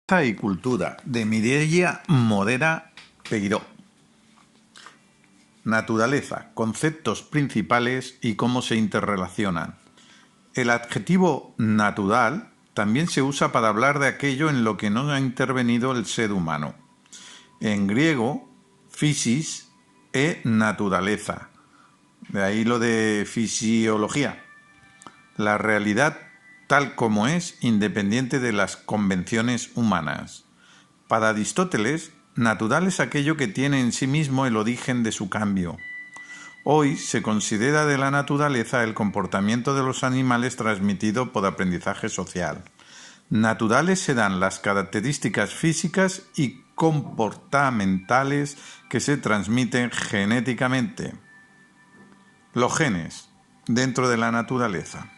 Y cultura, de Mireia Modera Peiró. Naturaleza, conceptos principales y cómo se interrelacionan. El adjetivo natural también se usa para hablar de aquello en lo que no ha intervenido el ser humano. En griego, physis es naturaleza, de ahí lo de fisiología. La realidad tal como es, independiente de las convenciones humanas. Para Aristóteles, natural es aquello que tiene en sí mismo el origen de su cambio. Hoy se considera de la naturaleza el comportamiento de los animales transmitido por aprendizaje social. Naturales serán las características físicas y comportamentales que se transmiten genéticamente. Los genes dentro de la naturaleza.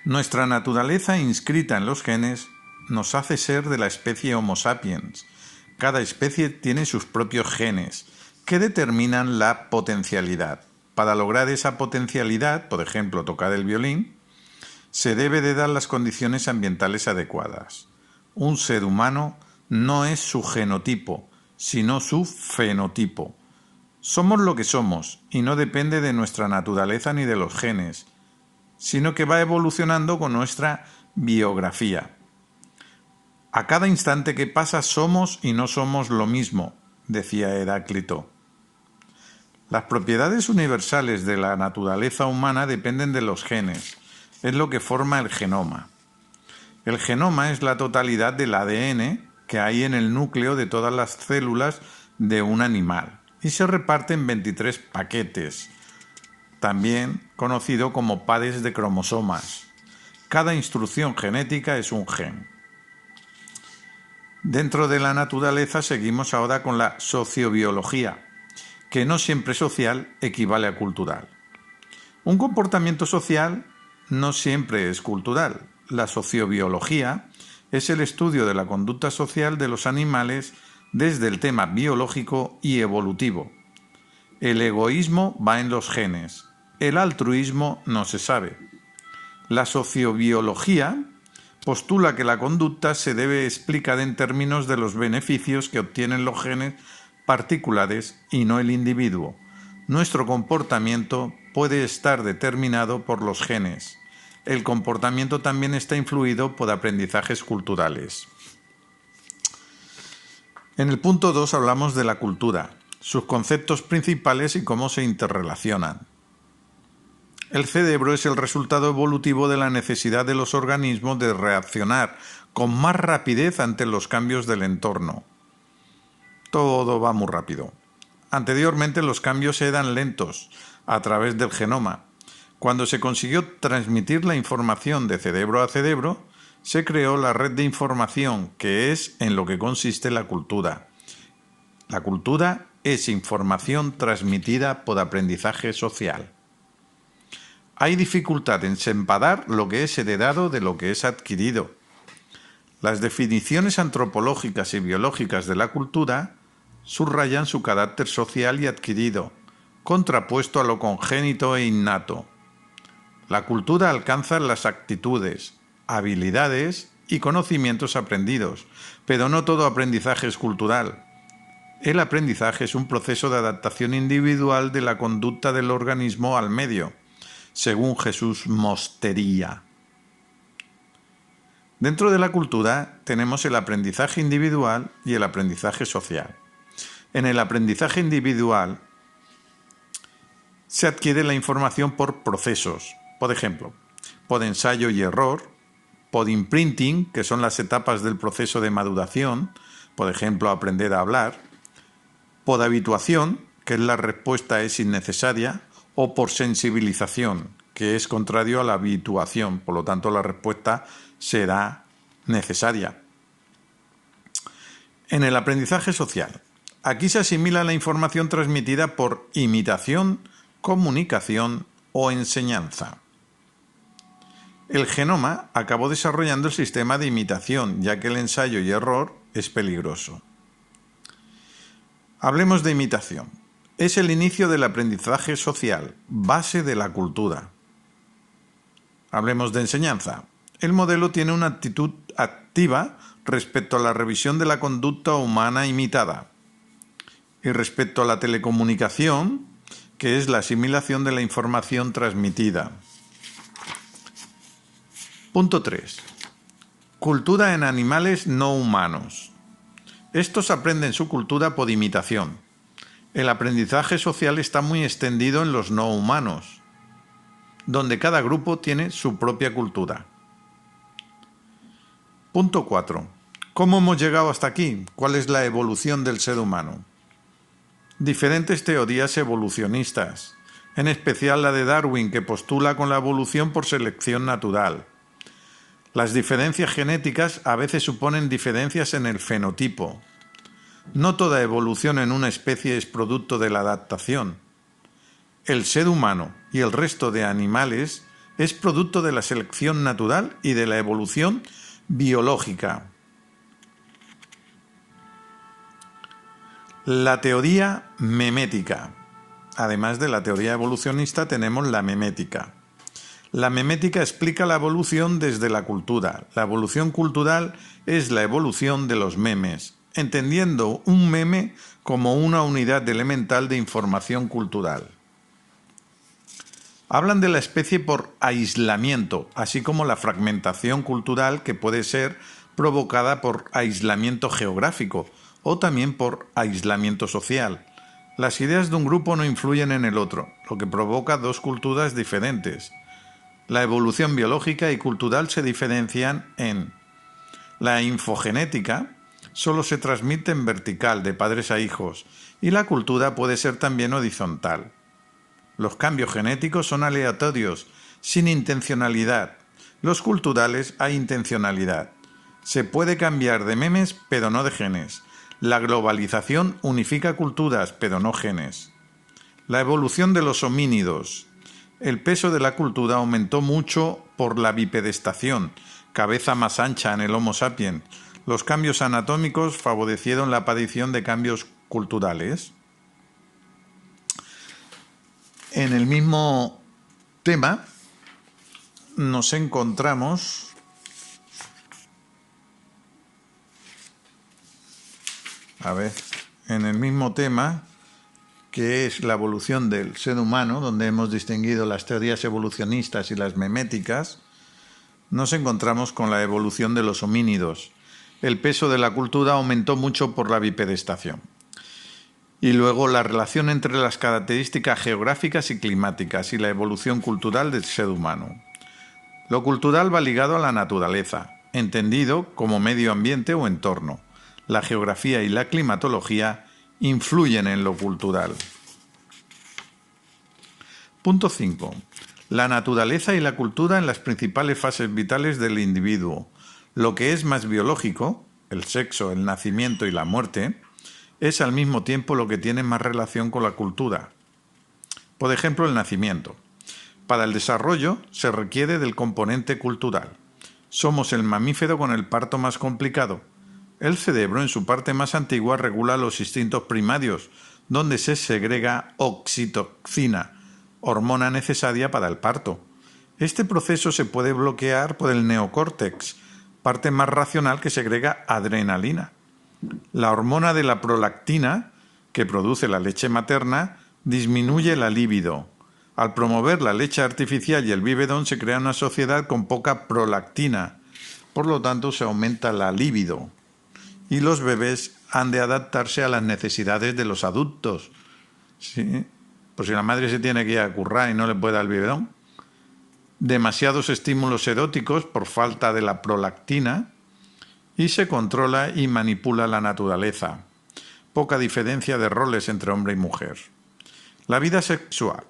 Nuestra naturaleza inscrita en los genes nos hace ser de la especie Homo sapiens. Cada especie tiene sus propios genes, que determinan la potencialidad. Para lograr esa potencialidad, por ejemplo, tocar el violín, se debe de dar las condiciones ambientales adecuadas. Un ser humano no es su genotipo, sino su fenotipo. Somos lo que somos, y no depende de nuestra naturaleza ni de los genes, sino que va evolucionando con nuestra biografía. A cada instante que pasa somos y no somos lo mismo, decía Heráclito. Las propiedades universales de la naturaleza humana dependen de los genes, es lo que forma el genoma. El genoma es la totalidad del ADN que hay en el núcleo de todas las células de un animal y se reparte en 23 paquetes, también conocido como pares de cromosomas. Cada instrucción genética es un gen. Dentro de la naturaleza seguimos ahora con la sociobiología, que no siempre social equivale a cultural. Un comportamiento social no siempre es cultural. La sociobiología es el estudio de la conducta social de los animales desde el tema biológico y evolutivo. El egoísmo va en los genes. El altruismo no se sabe. La sociobiología postula que la conducta se debe explicar en términos de los beneficios que obtienen los genes particulares y no el individuo. Nuestro comportamiento puede estar determinado por los genes. El comportamiento también está influido por aprendizajes culturales. En el punto 2 hablamos de la cultura, sus conceptos principales y cómo se interrelacionan. El cerebro es el resultado evolutivo de la necesidad de los organismos de reaccionar con más rapidez ante los cambios del entorno. Todo va muy rápido. Anteriormente los cambios eran lentos, a través del genoma. Cuando se consiguió transmitir la información de cerebro a cerebro, se creó la red de información, que es en lo que consiste la cultura. La cultura es información transmitida por aprendizaje social. Hay dificultad en separar lo que es heredado de lo que es adquirido. Las definiciones antropológicas y biológicas de la cultura subrayan su carácter social y adquirido, contrapuesto a lo congénito e innato. La cultura alcanza las actitudes, habilidades y conocimientos aprendidos, pero no todo aprendizaje es cultural. El aprendizaje es un proceso de adaptación individual de la conducta del organismo al medio, según Jesús Mostería. Dentro de la cultura tenemos el aprendizaje individual y el aprendizaje social. En el aprendizaje individual se adquiere la información por procesos, por ejemplo, por ensayo y error, por imprinting, que son las etapas del proceso de maduración, por ejemplo, aprender a hablar, por habituación, que es la respuesta es innecesaria, o por sensibilización, que es contrario a la habituación, por lo tanto la respuesta será necesaria. En el aprendizaje social, aquí se asimila la información transmitida por imitación, comunicación o enseñanza. El genoma acabó desarrollando el sistema de imitación, ya que el ensayo y error es peligroso. Hablemos de imitación. Es el inicio del aprendizaje social, base de la cultura. Hablemos de enseñanza. El modelo tiene una actitud activa respecto a la revisión de la conducta humana imitada. Y respecto a la telecomunicación, que es la asimilación de la información transmitida. Punto 3. Cultura en animales no humanos. Estos aprenden su cultura por imitación. El aprendizaje social está muy extendido en los no humanos, donde cada grupo tiene su propia cultura. Punto 4. ¿Cómo hemos llegado hasta aquí? ¿Cuál es la evolución del ser humano? Diferentes teorías evolucionistas, en especial la de Darwin, que postula con la evolución por selección natural. Las diferencias genéticas a veces suponen diferencias en el fenotipo. No toda evolución en una especie es producto de la adaptación. El ser humano y el resto de animales es producto de la selección natural y de la evolución biológica. La teoría memética. Además de la teoría evolucionista, tenemos la memética. La memética explica la evolución desde la cultura. La evolución cultural es la evolución de los memes, entendiendo un meme como una unidad elemental de información cultural. Hablan de la especie por aislamiento, así como la fragmentación cultural, que puede ser provocada por aislamiento geográfico o también por aislamiento social. Las ideas de un grupo no influyen en el otro, lo que provoca dos culturas diferentes. La evolución biológica y cultural se diferencian en: la infogenética solo se transmite en vertical, de padres a hijos, y la cultura puede ser también horizontal. Los cambios genéticos son aleatorios, sin intencionalidad. Los culturales hay intencionalidad. Se puede cambiar de memes, pero no de genes. La globalización unifica culturas, pero no genes. La evolución de los homínidos. El peso de la cultura aumentó mucho por la bipedestación, cabeza más ancha en el Homo sapiens. Los cambios anatómicos favorecieron la aparición de cambios culturales. En el mismo tema nos encontramos en el mismo tema, que es la evolución del ser humano, donde hemos distinguido las teorías evolucionistas y las meméticas, nos encontramos con la evolución de los homínidos. El peso de la cultura aumentó mucho por la bipedestación. Y luego la relación entre las características geográficas y climáticas y la evolución cultural del ser humano. Lo cultural va ligado a la naturaleza, entendido como medio ambiente o entorno. La geografía y la climatología influyen en lo cultural. Punto 5. La naturaleza y la cultura en las principales fases vitales del individuo. Lo que es más biológico, el sexo, el nacimiento y la muerte, es al mismo tiempo lo que tiene más relación con la cultura. Por ejemplo, el nacimiento. Para el desarrollo se requiere del componente cultural. Somos el mamífero con el parto más complicado. El cerebro, en su parte más antigua, regula los instintos primarios, donde se segrega oxitocina, hormona necesaria para el parto. Este proceso se puede bloquear por el neocórtex, parte más racional que segrega adrenalina. La hormona de la prolactina, que produce la leche materna, disminuye la libido. Al promover la leche artificial y el biberón se crea una sociedad con poca prolactina, por lo tanto se aumenta la libido. Y los bebés han de adaptarse a las necesidades de los adultos. ¿Sí? Pues si la madre se tiene que ir a currar y no le puede dar el biberón. Demasiados estímulos eróticos por falta de la prolactina, y se controla y manipula la naturaleza. Poca diferencia de roles entre hombre y mujer. La vida sexual.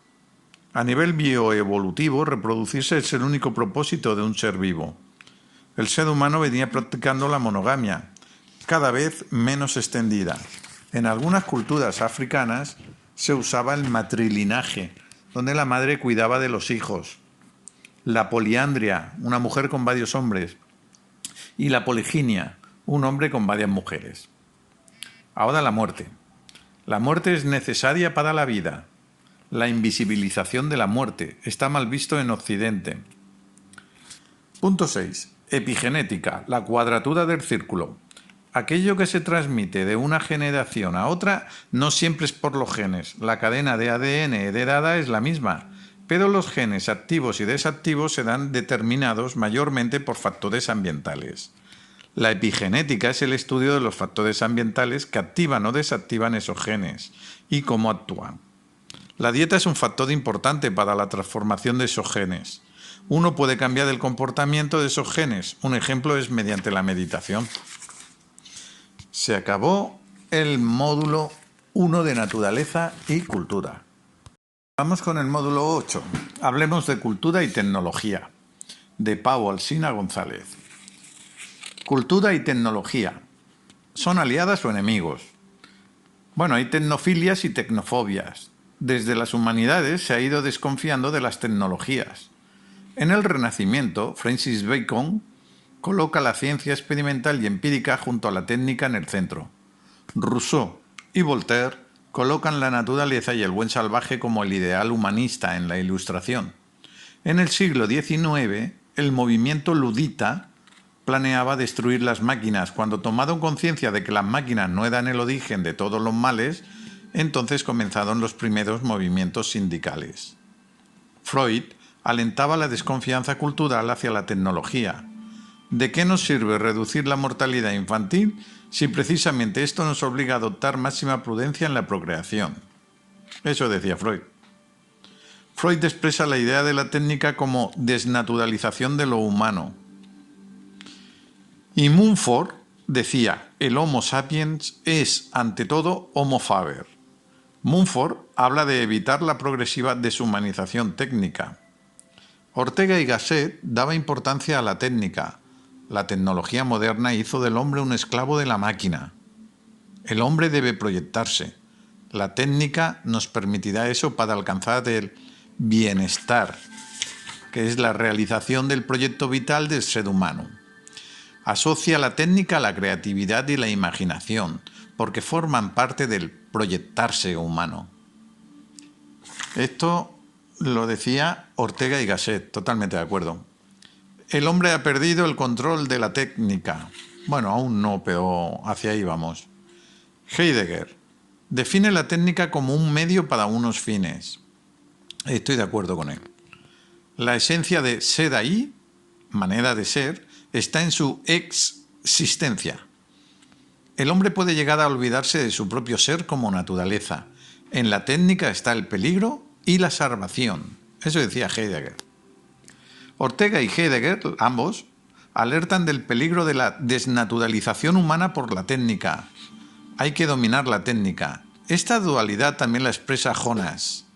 A nivel bioevolutivo, reproducirse es el único propósito de un ser vivo. El ser humano venía practicando la monogamia, cada vez menos extendida. En algunas culturas africanas se usaba el matrilinaje, donde la madre cuidaba de los hijos. La poliandria, una mujer con varios hombres. Y la poliginia, un hombre con varias mujeres. Ahora la muerte. La muerte es necesaria para la vida. La invisibilización de la muerte está mal visto en Occidente. Punto 6. Epigenética, la cuadratura del círculo. Aquello que se transmite de una generación a otra no siempre es por los genes. La cadena de ADN heredada es la misma, pero los genes activos y desactivos serán determinados mayormente por factores ambientales. La epigenética es el estudio de los factores ambientales que activan o desactivan esos genes y cómo actúan. La dieta es un factor importante para la transformación de esos genes. Uno puede cambiar el comportamiento de esos genes. Un ejemplo es mediante la meditación. Se acabó el módulo 1 de Naturaleza y Cultura. Vamos con el módulo 8. Hablemos de cultura y tecnología, de Pau Alsina González. Cultura y tecnología. ¿Son aliadas o enemigos? Bueno, hay tecnofilias y tecnofobias. Desde las humanidades se ha ido desconfiando de las tecnologías. En el Renacimiento, Francis Bacon coloca la ciencia experimental y empírica junto a la técnica en el centro. Rousseau y Voltaire colocan la naturaleza y el buen salvaje como el ideal humanista en la Ilustración. En el siglo XIX, el movimiento ludita planeaba destruir las máquinas. Cuando tomaron conciencia de que las máquinas no eran el origen de todos los males, entonces comenzaron los primeros movimientos sindicales. Freud alentaba la desconfianza cultural hacia la tecnología. ¿De qué nos sirve reducir la mortalidad infantil si precisamente esto nos obliga a adoptar máxima prudencia en la procreación? Eso decía Freud. Freud expresa la idea de la técnica como desnaturalización de lo humano. Y Mumford decía, el Homo sapiens es, ante todo, Homo faber. Mumford habla de evitar la progresiva deshumanización técnica. Ortega y Gasset daba importancia a la técnica. La tecnología moderna hizo del hombre un esclavo de la máquina. El hombre debe proyectarse. La técnica nos permitirá eso para alcanzar el bienestar, que es la realización del proyecto vital del ser humano. Asocia la técnica a la creatividad y la imaginación, porque forman parte del proyectarse humano. Esto lo decía Ortega y Gasset, totalmente de acuerdo. El hombre ha perdido el control de la técnica. Bueno, aún no, pero hacia ahí vamos. Heidegger define la técnica como un medio para unos fines. Estoy de acuerdo con él. La esencia de ser ahí, manera de ser, está en su existencia. El hombre puede llegar a olvidarse de su propio ser como naturaleza. En la técnica está el peligro y la salvación. Eso decía Heidegger. Ortega y Heidegger, ambos, alertan del peligro de la desnaturalización humana por la técnica. Hay que dominar la técnica. Esta dualidad también la expresa Jonas,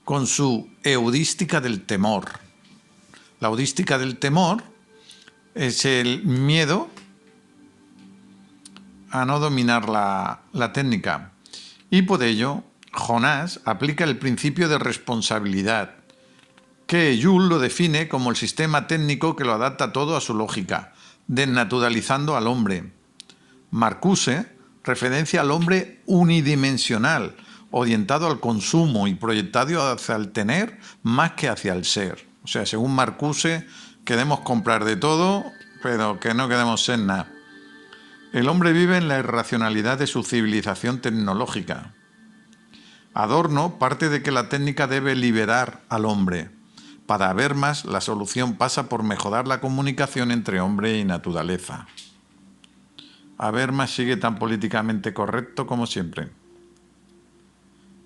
con su eudística del temor. La eudística del temor es el miedo a no dominar la técnica. Y por ello, Jonás aplica el principio de responsabilidad, que Jules lo define como el sistema técnico que lo adapta todo a su lógica, desnaturalizando al hombre. Marcuse referencia al hombre unidimensional, orientado al consumo y proyectado hacia el tener más que hacia el ser. O sea, según Marcuse, queremos comprar de todo, pero que no queremos ser nada. El hombre vive en la irracionalidad de su civilización tecnológica. Adorno parte de que la técnica debe liberar al hombre. Para Habermas, la solución pasa por mejorar la comunicación entre hombre y naturaleza. Habermas sigue tan políticamente correcto como siempre.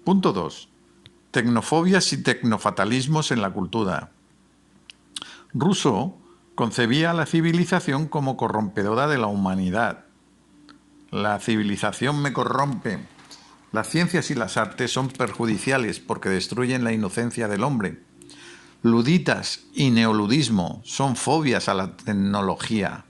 Punto 2. Tecnofobias y tecnofatalismos en la cultura. Rousseau concebía a la civilización como corrompedora de la humanidad. La civilización me corrompe. Las ciencias y las artes son perjudiciales porque destruyen la inocencia del hombre. Luditas y neoludismo son fobias a la tecnología.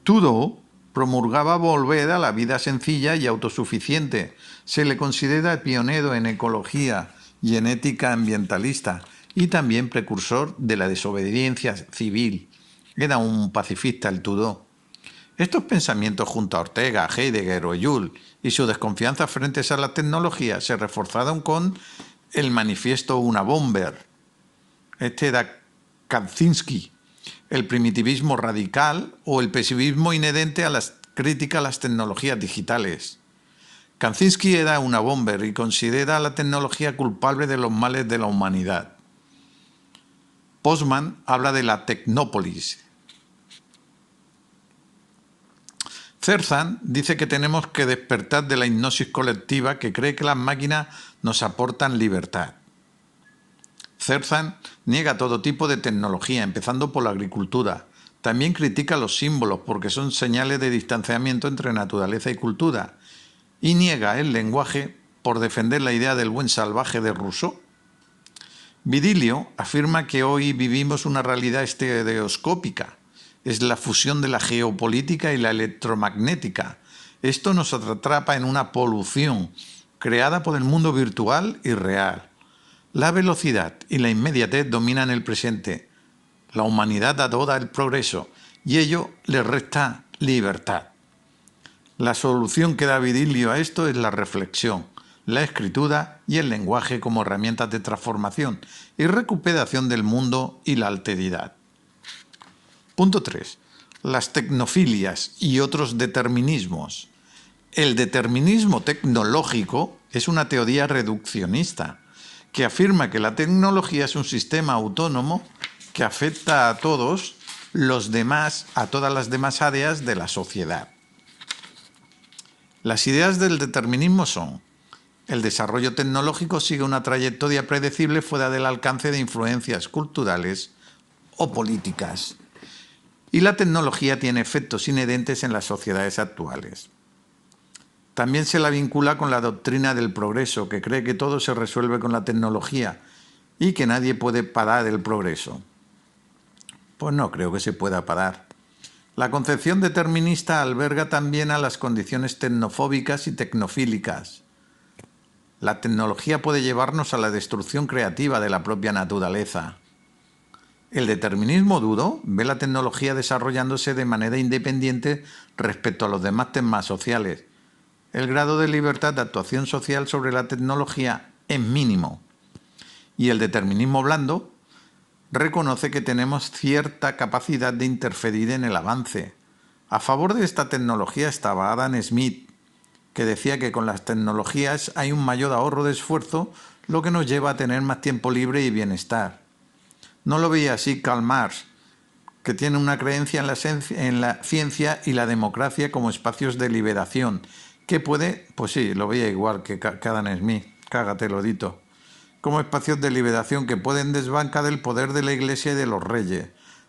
Trudeau promulgaba volver a la vida sencilla y autosuficiente. Se le considera pionero en ecología y en ética ambientalista y también precursor de la desobediencia civil. Era un pacifista el Trudeau. Estos pensamientos junto a Ortega, Heidegger o Jules y su desconfianza frente a la tecnología se reforzaron con el manifiesto Una Bomber. Este era Kaczynski, el primitivismo radical o el pesimismo inherente a la crítica a las tecnologías digitales. Kaczynski era una bomber y considera a la tecnología culpable de los males de la humanidad. Postman habla de la tecnópolis. Zerzan dice que tenemos que despertar de la hipnosis colectiva que cree que las máquinas nos aportan libertad. Zerzan niega todo tipo de tecnología, empezando por la agricultura. También critica los símbolos porque son señales de distanciamiento entre naturaleza y cultura. Y niega el lenguaje por defender la idea del buen salvaje de Rousseau. Vidilio afirma que hoy vivimos una realidad estereoscópica. Es la fusión de la geopolítica y la electromagnética. Esto nos atrapa en una polución creada por el mundo virtual y real. La velocidad y la inmediatez dominan el presente. La humanidad adora el progreso y ello le resta libertad. La solución que da Vidilio a esto es la reflexión, la escritura y el lenguaje como herramientas de transformación y recuperación del mundo y la alteridad. Punto 3. Las tecnofilias y otros determinismos. El determinismo tecnológico es una teoría reduccionista que afirma que la tecnología es un sistema autónomo que afecta a todas las demás áreas de la sociedad. Las ideas del determinismo son: el desarrollo tecnológico sigue una trayectoria predecible fuera del alcance de influencias culturales o políticas, y la tecnología tiene efectos inherentes en las sociedades actuales. También se la vincula con la doctrina del progreso, que cree que todo se resuelve con la tecnología y que nadie puede parar el progreso. Pues no creo que se pueda parar. La concepción determinista alberga también a las condiciones tecnofóbicas y tecnofílicas. La tecnología puede llevarnos a la destrucción creativa de la propia naturaleza. El determinismo duro ve la tecnología desarrollándose de manera independiente respecto a los demás temas sociales. El grado de libertad de actuación social sobre la tecnología es mínimo. Y el determinismo blando reconoce que tenemos cierta capacidad de interferir en el avance. A favor de esta tecnología estaba Adam Smith, que decía que con las tecnologías hay un mayor ahorro de esfuerzo, lo que nos lleva a tener más tiempo libre y bienestar. No lo veía así Karl Marx, que tiene una creencia en la ciencia y la democracia como espacios de liberación, que puede, pues sí, lo veía igual que Adam Smith, cágate lodito, como espacios de liberación que pueden desbancar el poder de la Iglesia y de los reyes.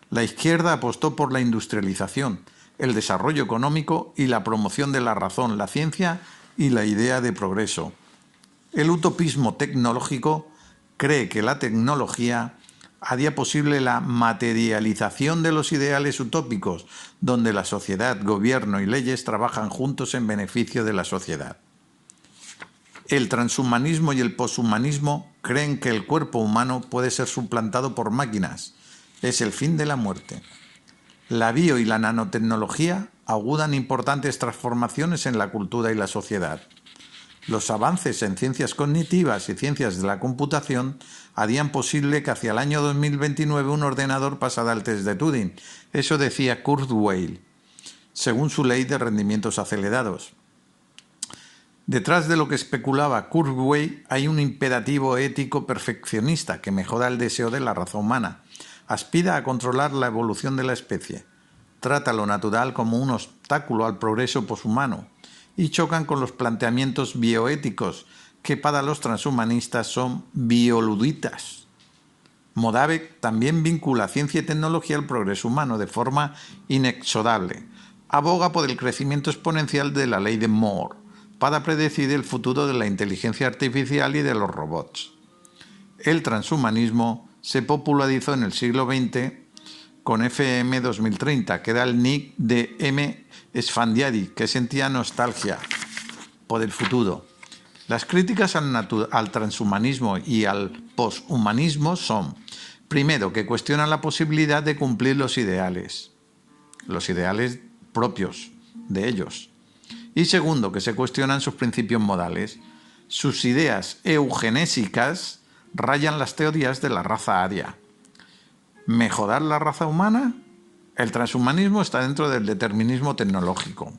La izquierda apostó por la industrialización, el desarrollo económico y la promoción de la razón, la ciencia y la idea de progreso. El utopismo tecnológico cree que la tecnología haría posible la materialización de los ideales utópicos, donde la sociedad, gobierno y leyes trabajan juntos en beneficio de la sociedad. El transhumanismo y el poshumanismo creen que el cuerpo humano puede ser suplantado por máquinas. Es el fin de la muerte. La bio y la nanotecnología auguran importantes transformaciones en la cultura y la sociedad. Los avances en ciencias cognitivas y ciencias de la computación harían posible que hacia el año 2029 un ordenador pasara el test de Turing. Eso decía Kurzweil, según su ley de rendimientos acelerados. Detrás de lo que especulaba Kurzweil hay un imperativo ético perfeccionista que mejora el deseo de la raza humana. Aspira a controlar la evolución de la especie. Trata lo natural como un obstáculo al progreso poshumano y chocan con los planteamientos bioéticos que para los transhumanistas son bioluditas. Modavec también vincula ciencia y tecnología al progreso humano de forma inexorable. Aboga por el crecimiento exponencial de la ley de Moore para predecir el futuro de la inteligencia artificial y de los robots. El transhumanismo se popularizó en el siglo XX con FM 2030, que era el nick de M. Esfandiari, que sentía nostalgia por el futuro. Las críticas al transhumanismo y al poshumanismo son: primero, que cuestionan la posibilidad de cumplir los ideales propios de ellos. Y segundo, que se cuestionan sus principios morales. Sus ideas eugenésicas rayan las teorías de la raza aria. ¿Mejorar la raza humana? El transhumanismo está dentro del determinismo tecnológico.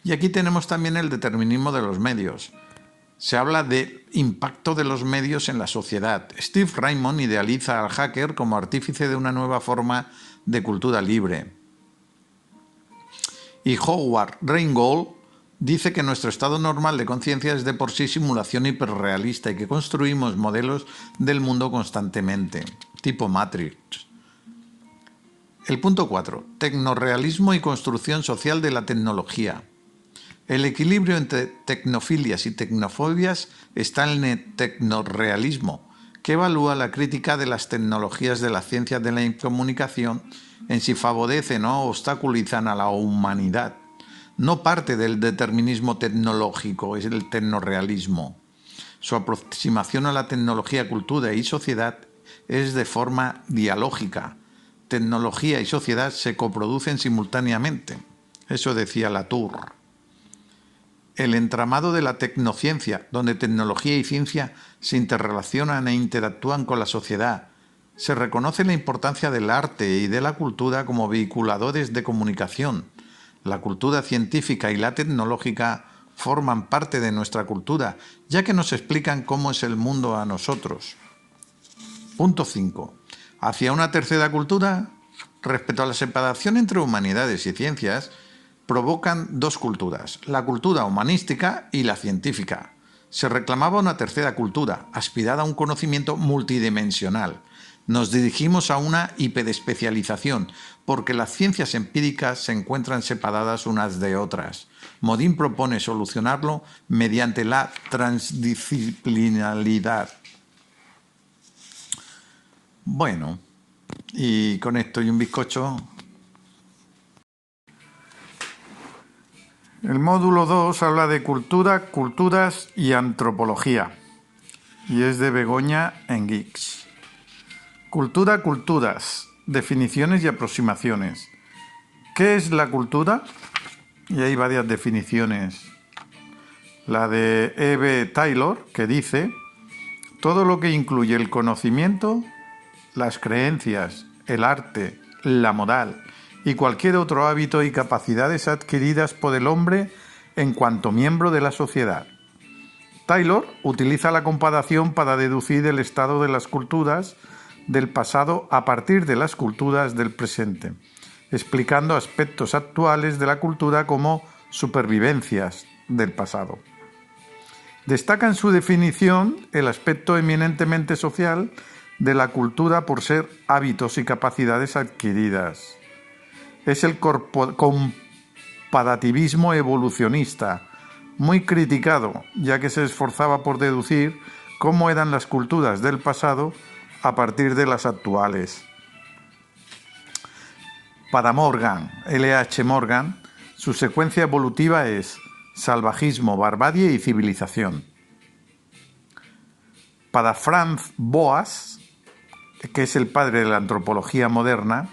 Y aquí tenemos también el determinismo de los medios. Se habla de impacto de los medios en la sociedad. Steve Raymond idealiza al hacker como artífice de una nueva forma de cultura libre. Y Howard Rheingold dice que nuestro estado normal de conciencia es de por sí simulación hiperrealista y que construimos modelos del mundo constantemente, tipo Matrix. El punto 4. Tecnorrealismo y construcción social de la tecnología. El equilibrio entre tecnofilias y tecnofobias está en el tecnorrealismo, que evalúa la crítica de las tecnologías de la ciencia de la comunicación en si favorecen o obstaculizan a la humanidad. No parte del determinismo tecnológico, es el tecnorrealismo. Su aproximación a la tecnología, cultura y sociedad es de forma dialógica. Tecnología y sociedad se coproducen simultáneamente. Eso decía Latour. El entramado de la tecnociencia, donde tecnología y ciencia se interrelacionan e interactúan con la sociedad. Se reconoce la importancia del arte y de la cultura como vehiculadores de comunicación. La cultura científica y la tecnológica forman parte de nuestra cultura, ya que nos explican cómo es el mundo a nosotros. Punto 5. Hacia una tercera cultura, respecto a la separación entre humanidades y ciencias, provocan dos culturas, la cultura humanística y la científica. Se reclamaba una tercera cultura, aspirada a un conocimiento multidimensional. Nos dirigimos a una hiperespecialización, porque las ciencias empíricas se encuentran separadas unas de otras. Modin propone solucionarlo mediante la transdisciplinaridad. Bueno, y con esto y un bizcocho. El módulo 2 habla de cultura, culturas y antropología, y es de Begoña Enguix. Cultura, culturas, definiciones y aproximaciones. ¿Qué es la cultura? Y hay varias definiciones. La de E.B. Taylor, que dice: todo lo que incluye el conocimiento, las creencias, el arte, la moral y cualquier otro hábito y capacidades adquiridas por el hombre en cuanto miembro de la sociedad. Taylor utiliza la comparación para deducir el estado de las culturas del pasado a partir de las culturas del presente, explicando aspectos actuales de la cultura como supervivencias del pasado. Destaca en su definición el aspecto eminentemente social de la cultura por ser hábitos y capacidades adquiridas. Es el comparativismo evolucionista, muy criticado, ya que se esforzaba por deducir cómo eran las culturas del pasado a partir de las actuales. Para Morgan, L.H. Morgan, su secuencia evolutiva es salvajismo, barbarie y civilización. Para Franz Boas, que es el padre de la antropología moderna,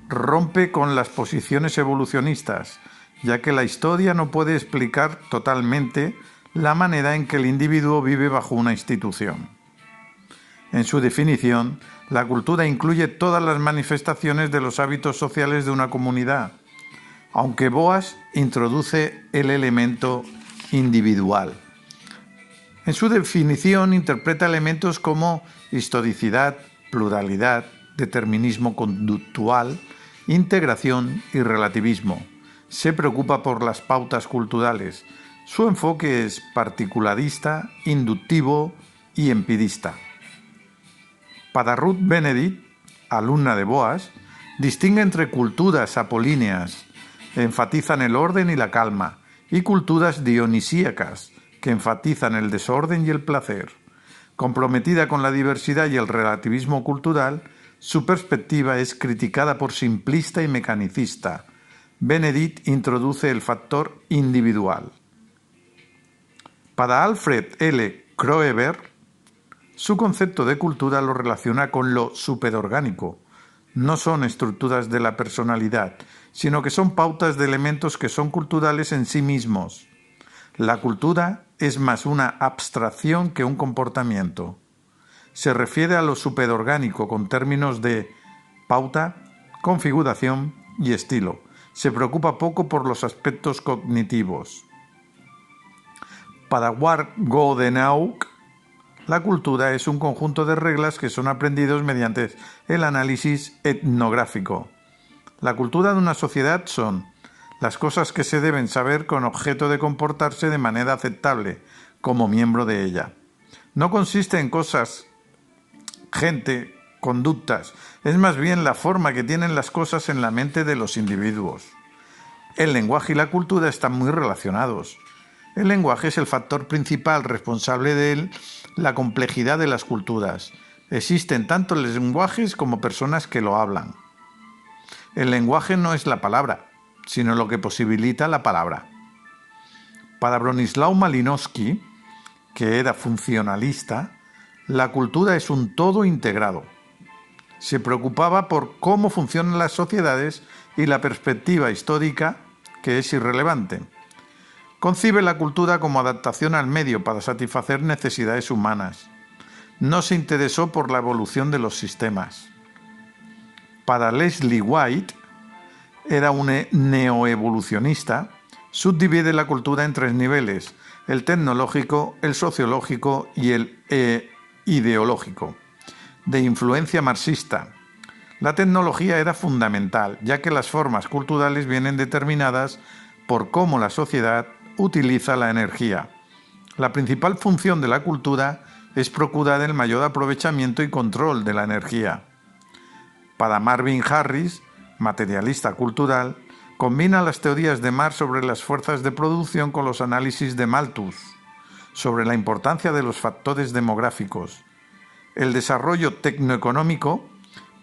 rompe con las posiciones evolucionistas, ya que la historia no puede explicar totalmente la manera en que el individuo vive bajo una institución. En su definición, la cultura incluye todas las manifestaciones de los hábitos sociales de una comunidad, aunque Boas introduce el elemento individual. En su definición interpreta elementos como historicidad, pluralidad, determinismo conductual, integración y relativismo. Se preocupa por las pautas culturales. Su enfoque es particularista, inductivo y empirista. Para Ruth Benedict, alumna de Boas, distingue entre culturas apolíneas, enfatizan el orden y la calma, y culturas dionisíacas, que enfatizan el desorden y el placer. Comprometida con la diversidad y el relativismo cultural, su perspectiva es criticada por simplista y mecanicista. Benedict introduce el factor individual. Para Alfred L. Kroeber, su concepto de cultura lo relaciona con lo superorgánico. No son estructuras de la personalidad, sino que son pautas de elementos que son culturales en sí mismos. La cultura es más una abstracción que un comportamiento. Se refiere a lo superorgánico con términos de pauta, configuración y estilo. Se preocupa poco por los aspectos cognitivos. Para Godenauck, la cultura es un conjunto de reglas que son aprendidos mediante el análisis etnográfico. La cultura de una sociedad son las cosas que se deben saber con objeto de comportarse de manera aceptable como miembro de ella. No consiste en cosas, gente, conductas, es más bien la forma que tienen las cosas en la mente de los individuos. El lenguaje y la cultura están muy relacionados. El lenguaje es el factor principal responsable de la complejidad de las culturas. Existen tanto lenguajes como personas que lo hablan. El lenguaje no es la palabra, sino lo que posibilita la palabra. Para Bronisław Malinowski, que era funcionalista, la cultura es un todo integrado. Se preocupaba por cómo funcionan las sociedades y la perspectiva histórica, que es irrelevante. Concibe la cultura como adaptación al medio para satisfacer necesidades humanas. No se interesó por la evolución de los sistemas. Para Leslie White, era un neoevolucionista, subdivide la cultura en 3 niveles: el tecnológico, el sociológico y el ideológico. De influencia marxista. La tecnología era fundamental, ya que las formas culturales vienen determinadas por cómo la sociedad utiliza la energía. La principal función de la cultura es procurar el mayor aprovechamiento y control de la energía. Para Marvin Harris, materialista cultural, combina las teorías de Marx sobre las fuerzas de producción con los análisis de Malthus sobre la importancia de los factores demográficos. El desarrollo tecnoeconómico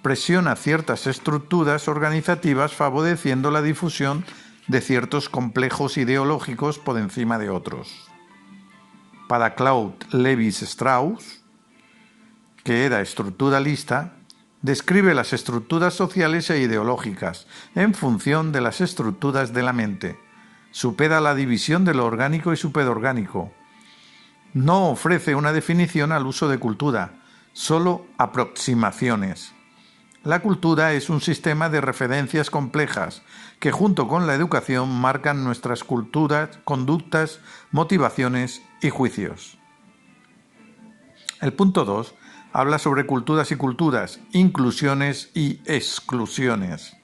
presiona ciertas estructuras organizativas favoreciendo la difusión de ciertos complejos ideológicos por encima de otros. Para Claude Lévi-Strauss, que era estructuralista, describe las estructuras sociales e ideológicas en función de las estructuras de la mente. Supera la división de lo orgánico y superorgánico. No ofrece una definición al uso de cultura, solo aproximaciones. La cultura es un sistema de referencias complejas que junto con la educación marcan nuestras culturas, conductas, motivaciones y juicios. El punto 2 habla sobre culturas y culturas, inclusiones y exclusiones.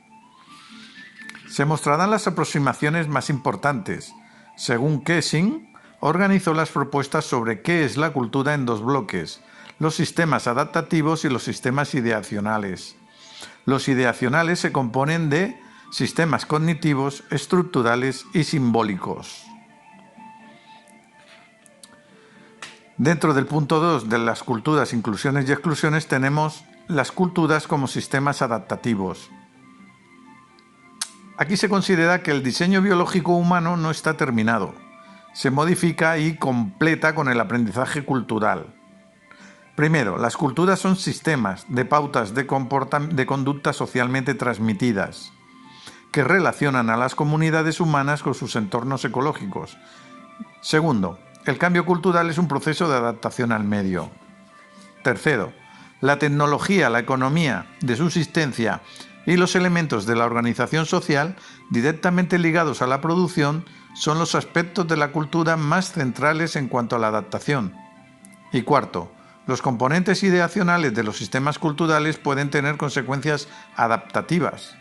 Se mostrarán las aproximaciones más importantes. Según Kessing, organizó las propuestas sobre qué es la cultura en 2 bloques: los sistemas adaptativos y los sistemas ideacionales. Los ideacionales se componen de sistemas cognitivos, estructurales y simbólicos. Dentro del punto 2 de las culturas, inclusiones y exclusiones tenemos las culturas como sistemas adaptativos. Aquí se considera que el diseño biológico humano no está terminado. Se modifica y completa con el aprendizaje cultural. Primero, las culturas son sistemas de pautas de conducta socialmente transmitidas que relacionan a las comunidades humanas con sus entornos ecológicos. Segundo, el cambio cultural es un proceso de adaptación al medio. Tercero, la tecnología, la economía de subsistencia y los elementos de la organización social directamente ligados a la producción son los aspectos de la cultura más centrales en cuanto a la adaptación. Y cuarto, los componentes ideacionales de los sistemas culturales pueden tener consecuencias adaptativas.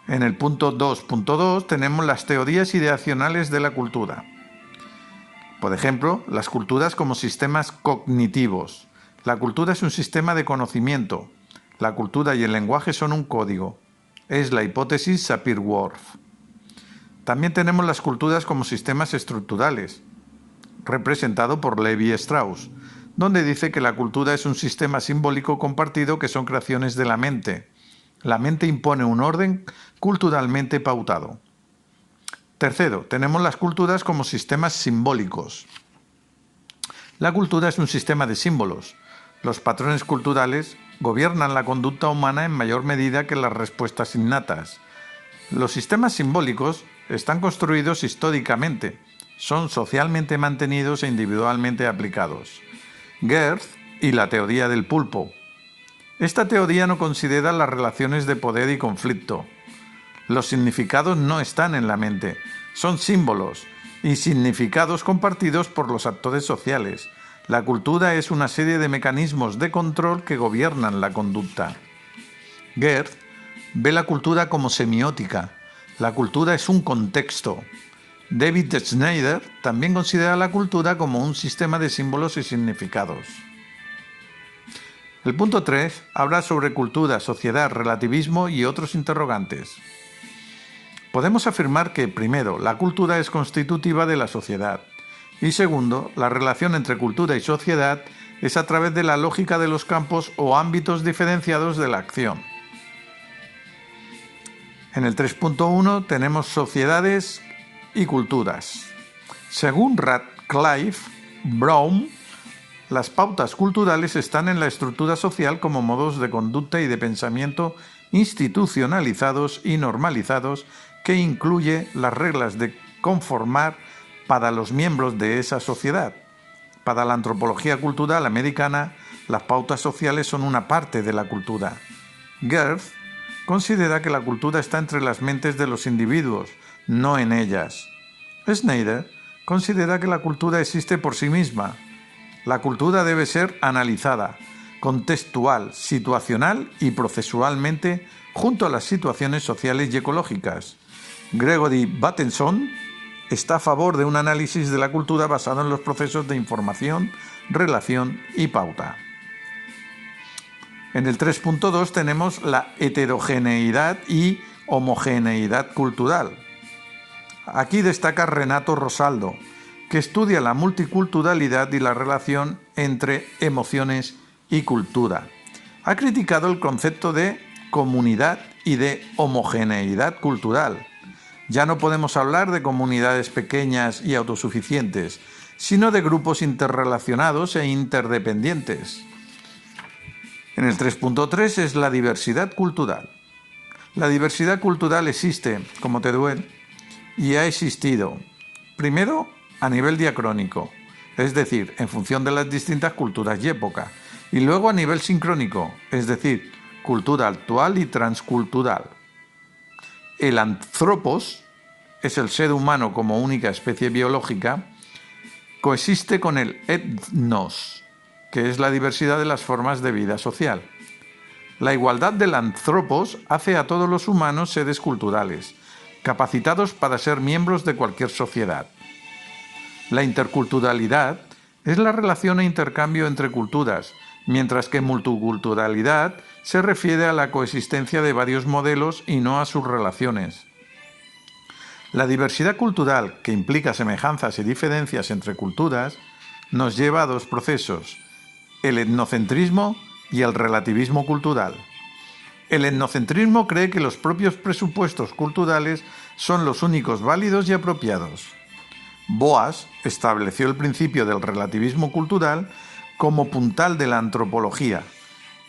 En el punto 2.2 tenemos las teorías ideacionales de la cultura. Por ejemplo, las culturas como sistemas cognitivos. La cultura es un sistema de conocimiento. La cultura y el lenguaje son un código. Es la hipótesis Sapir-Whorf. También tenemos las culturas como sistemas estructurales, representado por Lévi-Strauss, donde dice que la cultura es un sistema simbólico compartido que son creaciones de la mente. La mente impone un orden culturalmente pautado. Tercero, tenemos las culturas como sistemas simbólicos. La cultura es un sistema de símbolos. Los patrones culturales gobiernan la conducta humana en mayor medida que las respuestas innatas. Los sistemas simbólicos están construidos históricamente, son socialmente mantenidos e individualmente aplicados. Gerth y la teoría del pulpo. Esta teoría no considera las relaciones de poder y conflicto. Los significados no están en la mente, son símbolos y significados compartidos por los actores sociales. La cultura es una serie de mecanismos de control que gobiernan la conducta. Gerth ve la cultura como semiótica. La cultura es un contexto. David Schneider también considera la cultura como un sistema de símbolos y significados. El punto 3 habla sobre cultura, sociedad, relativismo y otros interrogantes. Podemos afirmar que, primero, la cultura es constitutiva de la sociedad y, segundo, la relación entre cultura y sociedad es a través de la lógica de los campos o ámbitos diferenciados de la acción. En el 3.1 tenemos sociedades y culturas. Según Radcliffe Brown, las pautas culturales están en la estructura social como modos de conducta y de pensamiento institucionalizados y normalizados que incluye las reglas de conformar para los miembros de esa sociedad. Para la antropología cultural americana, las pautas sociales son una parte de la cultura. Gerth considera que la cultura está entre las mentes de los individuos, no en ellas. Schneider considera que la cultura existe por sí misma. La cultura debe ser analizada, contextual, situacional y procesualmente junto a las situaciones sociales y ecológicas. Gregory Bateson está a favor de un análisis de la cultura basado en los procesos de información, relación y pauta. En el 3.2 tenemos la heterogeneidad y homogeneidad cultural. Aquí destaca Renato Rosaldo, que estudia la multiculturalidad y la relación entre emociones y cultura. Ha criticado el concepto de comunidad y de homogeneidad cultural. Ya no podemos hablar de comunidades pequeñas y autosuficientes, sino de grupos interrelacionados e interdependientes. En el 3.3 es la diversidad cultural. La diversidad cultural existe, como Teruel, y ha existido, primero, a nivel diacrónico, es decir, en función de las distintas culturas y épocas, y luego a nivel sincrónico, es decir, cultura actual y transcultural. El anthropos es el ser humano como única especie biológica, coexiste con el ethnos, que es la diversidad de las formas de vida social. La igualdad del anthropos hace a todos los humanos seres culturales, capacitados para ser miembros de cualquier sociedad. La interculturalidad es la relación e intercambio entre culturas, mientras que multiculturalidad se refiere a la coexistencia de varios modelos y no a sus relaciones. La diversidad cultural, que implica semejanzas y diferencias entre culturas, nos lleva a dos procesos: el etnocentrismo y el relativismo cultural. El etnocentrismo cree que los propios presupuestos culturales son los únicos válidos y apropiados. Boas estableció el principio del relativismo cultural como puntal de la antropología.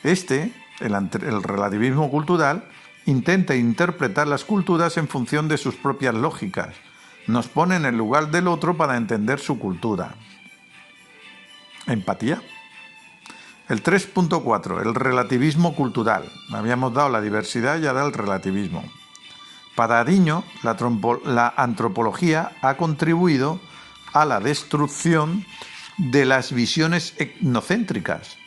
El relativismo cultural, intenta interpretar las culturas en función de sus propias lógicas. Nos pone en el lugar del otro para entender su cultura. Empatía. El 3.4, el relativismo cultural. Habíamos dado la diversidad y ahora el relativismo. Para Ariño, la antropología ha contribuido a la destrucción de las visiones etnocéntricas.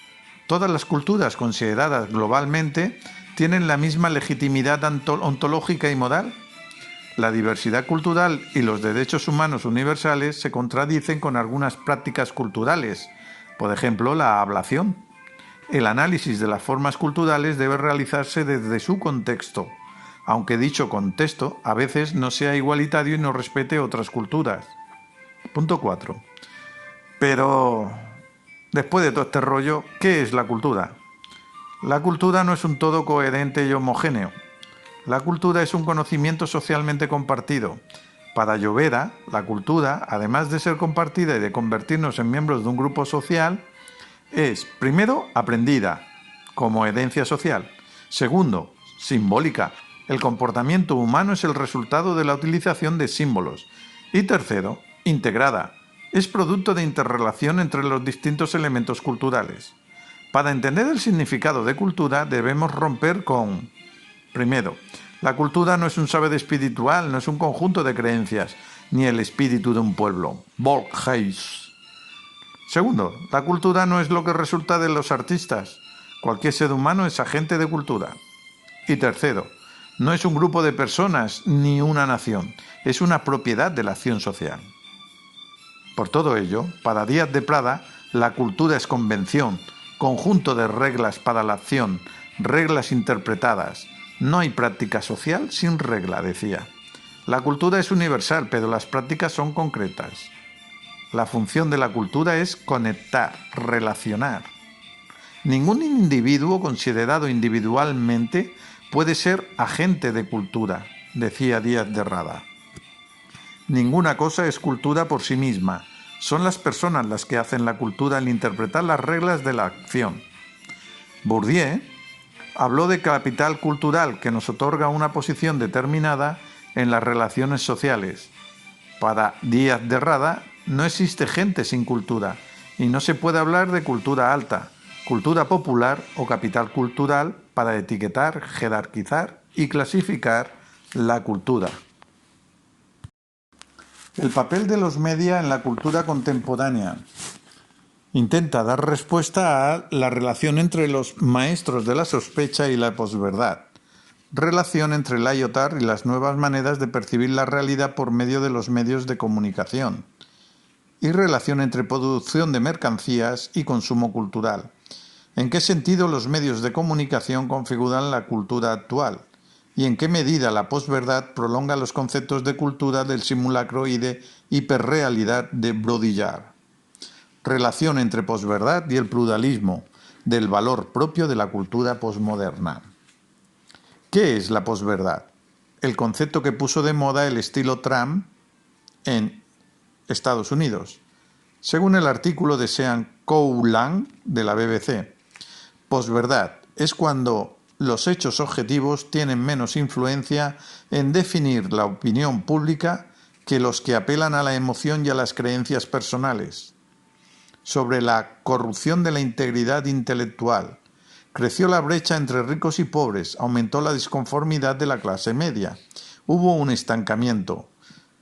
Todas las culturas consideradas globalmente tienen la misma legitimidad ontológica y moral. La diversidad cultural y los derechos humanos universales se contradicen con algunas prácticas culturales, por ejemplo, la ablación. El análisis de las formas culturales debe realizarse desde su contexto, aunque dicho contexto a veces no sea igualitario y no respete otras culturas. Punto 4. Pero, después de todo este rollo, ¿qué es la cultura? La cultura no es un todo coherente y homogéneo. La cultura es un conocimiento socialmente compartido. Para Llovera, la cultura, además de ser compartida y de convertirnos en miembros de un grupo social, es, primero, aprendida, como herencia social. Segundo, simbólica. El comportamiento humano es el resultado de la utilización de símbolos. Y tercero, integrada. Es producto de interrelación entre los distintos elementos culturales. Para entender el significado de cultura debemos romper con, primero, la cultura no es un saber espiritual, no es un conjunto de creencias, ni el espíritu de un pueblo. Borges. Segundo, la cultura no es lo que resulta de los artistas. Cualquier ser humano es agente de cultura. Y tercero, no es un grupo de personas ni una nación, es una propiedad de la acción social. Por todo ello, para Díaz de Prada, la cultura es convención, conjunto de reglas para la acción, reglas interpretadas. No hay práctica social sin regla, decía. La cultura es universal, pero las prácticas son concretas. La función de la cultura es conectar, relacionar. Ningún individuo considerado individualmente puede ser agente de cultura, decía Díaz de Rada. Ninguna cosa es cultura por sí misma. Son las personas las que hacen la cultura al interpretar las reglas de la acción. Bourdieu habló de capital cultural que nos otorga una posición determinada en las relaciones sociales. Para Díaz de Rada, no existe gente sin cultura y no se puede hablar de cultura alta, cultura popular o capital cultural para etiquetar, jerarquizar y clasificar la cultura. El papel de los media en la cultura contemporánea. Intenta dar respuesta a la relación entre los maestros de la sospecha y la posverdad, relación entre la Lyotard y las nuevas maneras de percibir la realidad por medio de los medios de comunicación, y relación entre producción de mercancías y consumo cultural. ¿En qué sentido los medios de comunicación configuran la cultura actual? ¿Y en qué medida la posverdad prolonga los conceptos de cultura del simulacro y de hiperrealidad de Baudrillard? Relación entre posverdad y el pluralismo del valor propio de la cultura posmoderna. ¿Qué es la posverdad? El concepto que puso de moda el estilo Trump en Estados Unidos. Según el artículo de Sean Cowland de la BBC, posverdad es cuando los hechos objetivos tienen menos influencia en definir la opinión pública que los que apelan a la emoción y a las creencias personales. Sobre la corrupción de la integridad intelectual. Creció la brecha entre ricos y pobres, aumentó la disconformidad de la clase media. Hubo un estancamiento,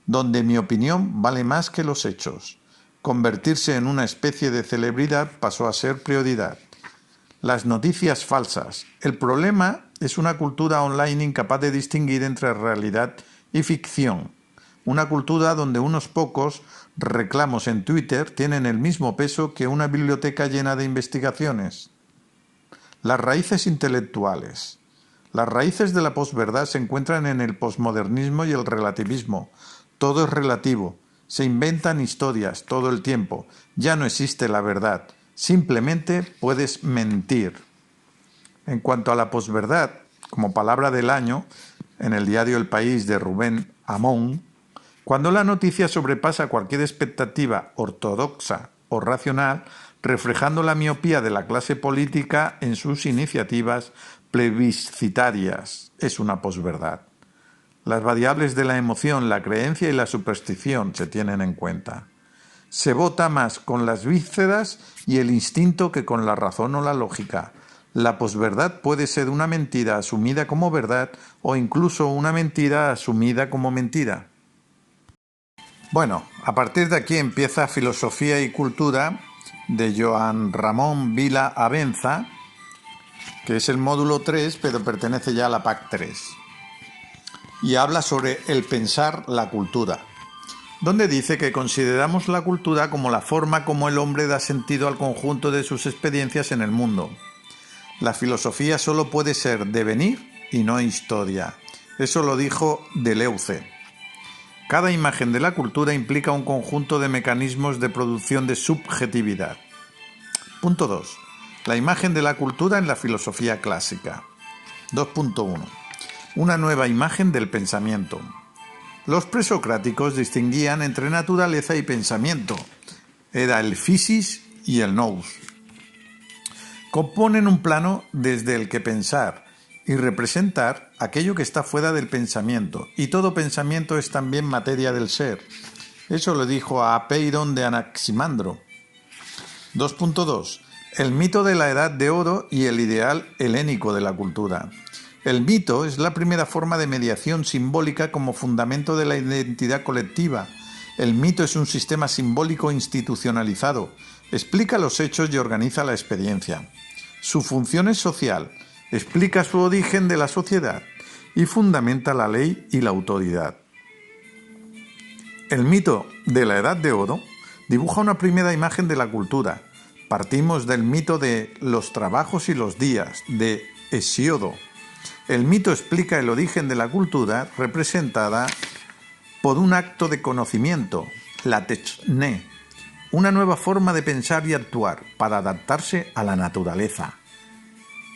donde mi opinión vale más que los hechos. Convertirse en una especie de celebridad pasó a ser prioridad. Las noticias falsas. El problema es una cultura online incapaz de distinguir entre realidad y ficción. Una cultura donde unos pocos reclamos en Twitter tienen el mismo peso que una biblioteca llena de investigaciones. Las raíces intelectuales. Las raíces de la posverdad se encuentran en el posmodernismo y el relativismo. Todo es relativo. Se inventan historias todo el tiempo. Ya no existe la verdad. Simplemente puedes mentir. En cuanto a la posverdad, como palabra del año, en el diario El País de Rubén Amón, cuando la noticia sobrepasa cualquier expectativa ortodoxa o racional, reflejando la miopía de la clase política en sus iniciativas plebiscitarias, es una posverdad. Las variables de la emoción, la creencia y la superstición se tienen en cuenta. Se vota más con las vísceras y el instinto que con la razón o la lógica. La posverdad puede ser una mentira asumida como verdad o incluso una mentira asumida como mentira. Bueno, a partir de aquí empieza Filosofía y Cultura de Joan Ramón Vila Abenza, que es el módulo 3, pero pertenece ya a la PAC 3. Y habla sobre el pensar la cultura, donde dice que consideramos la cultura como la forma como el hombre da sentido al conjunto de sus experiencias en el mundo. La filosofía solo puede ser devenir y no historia. Eso lo dijo Deleuze. Cada imagen de la cultura implica un conjunto de mecanismos de producción de subjetividad. Punto 2. La imagen de la cultura en la filosofía clásica. 2.1. Una nueva imagen del pensamiento. Los presocráticos distinguían entre naturaleza y pensamiento. Era el physis y el nous. Componen un plano desde el que pensar y representar aquello que está fuera del pensamiento, y todo pensamiento es también materia del ser. Eso lo dijo a Apeiron de Anaximandro. 2.2. El mito de la Edad de Oro y el ideal helénico de la cultura. El mito es la primera forma de mediación simbólica como fundamento de la identidad colectiva. El mito es un sistema simbólico institucionalizado, explica los hechos y organiza la experiencia. Su función es social, explica su origen de la sociedad y fundamenta la ley y la autoridad. El mito de la Edad de Oro dibuja una primera imagen de la cultura. Partimos del mito de los trabajos y los días, de Hesiodo. El mito explica el origen de la cultura representada por un acto de conocimiento, la techné, una nueva forma de pensar y actuar para adaptarse a la naturaleza.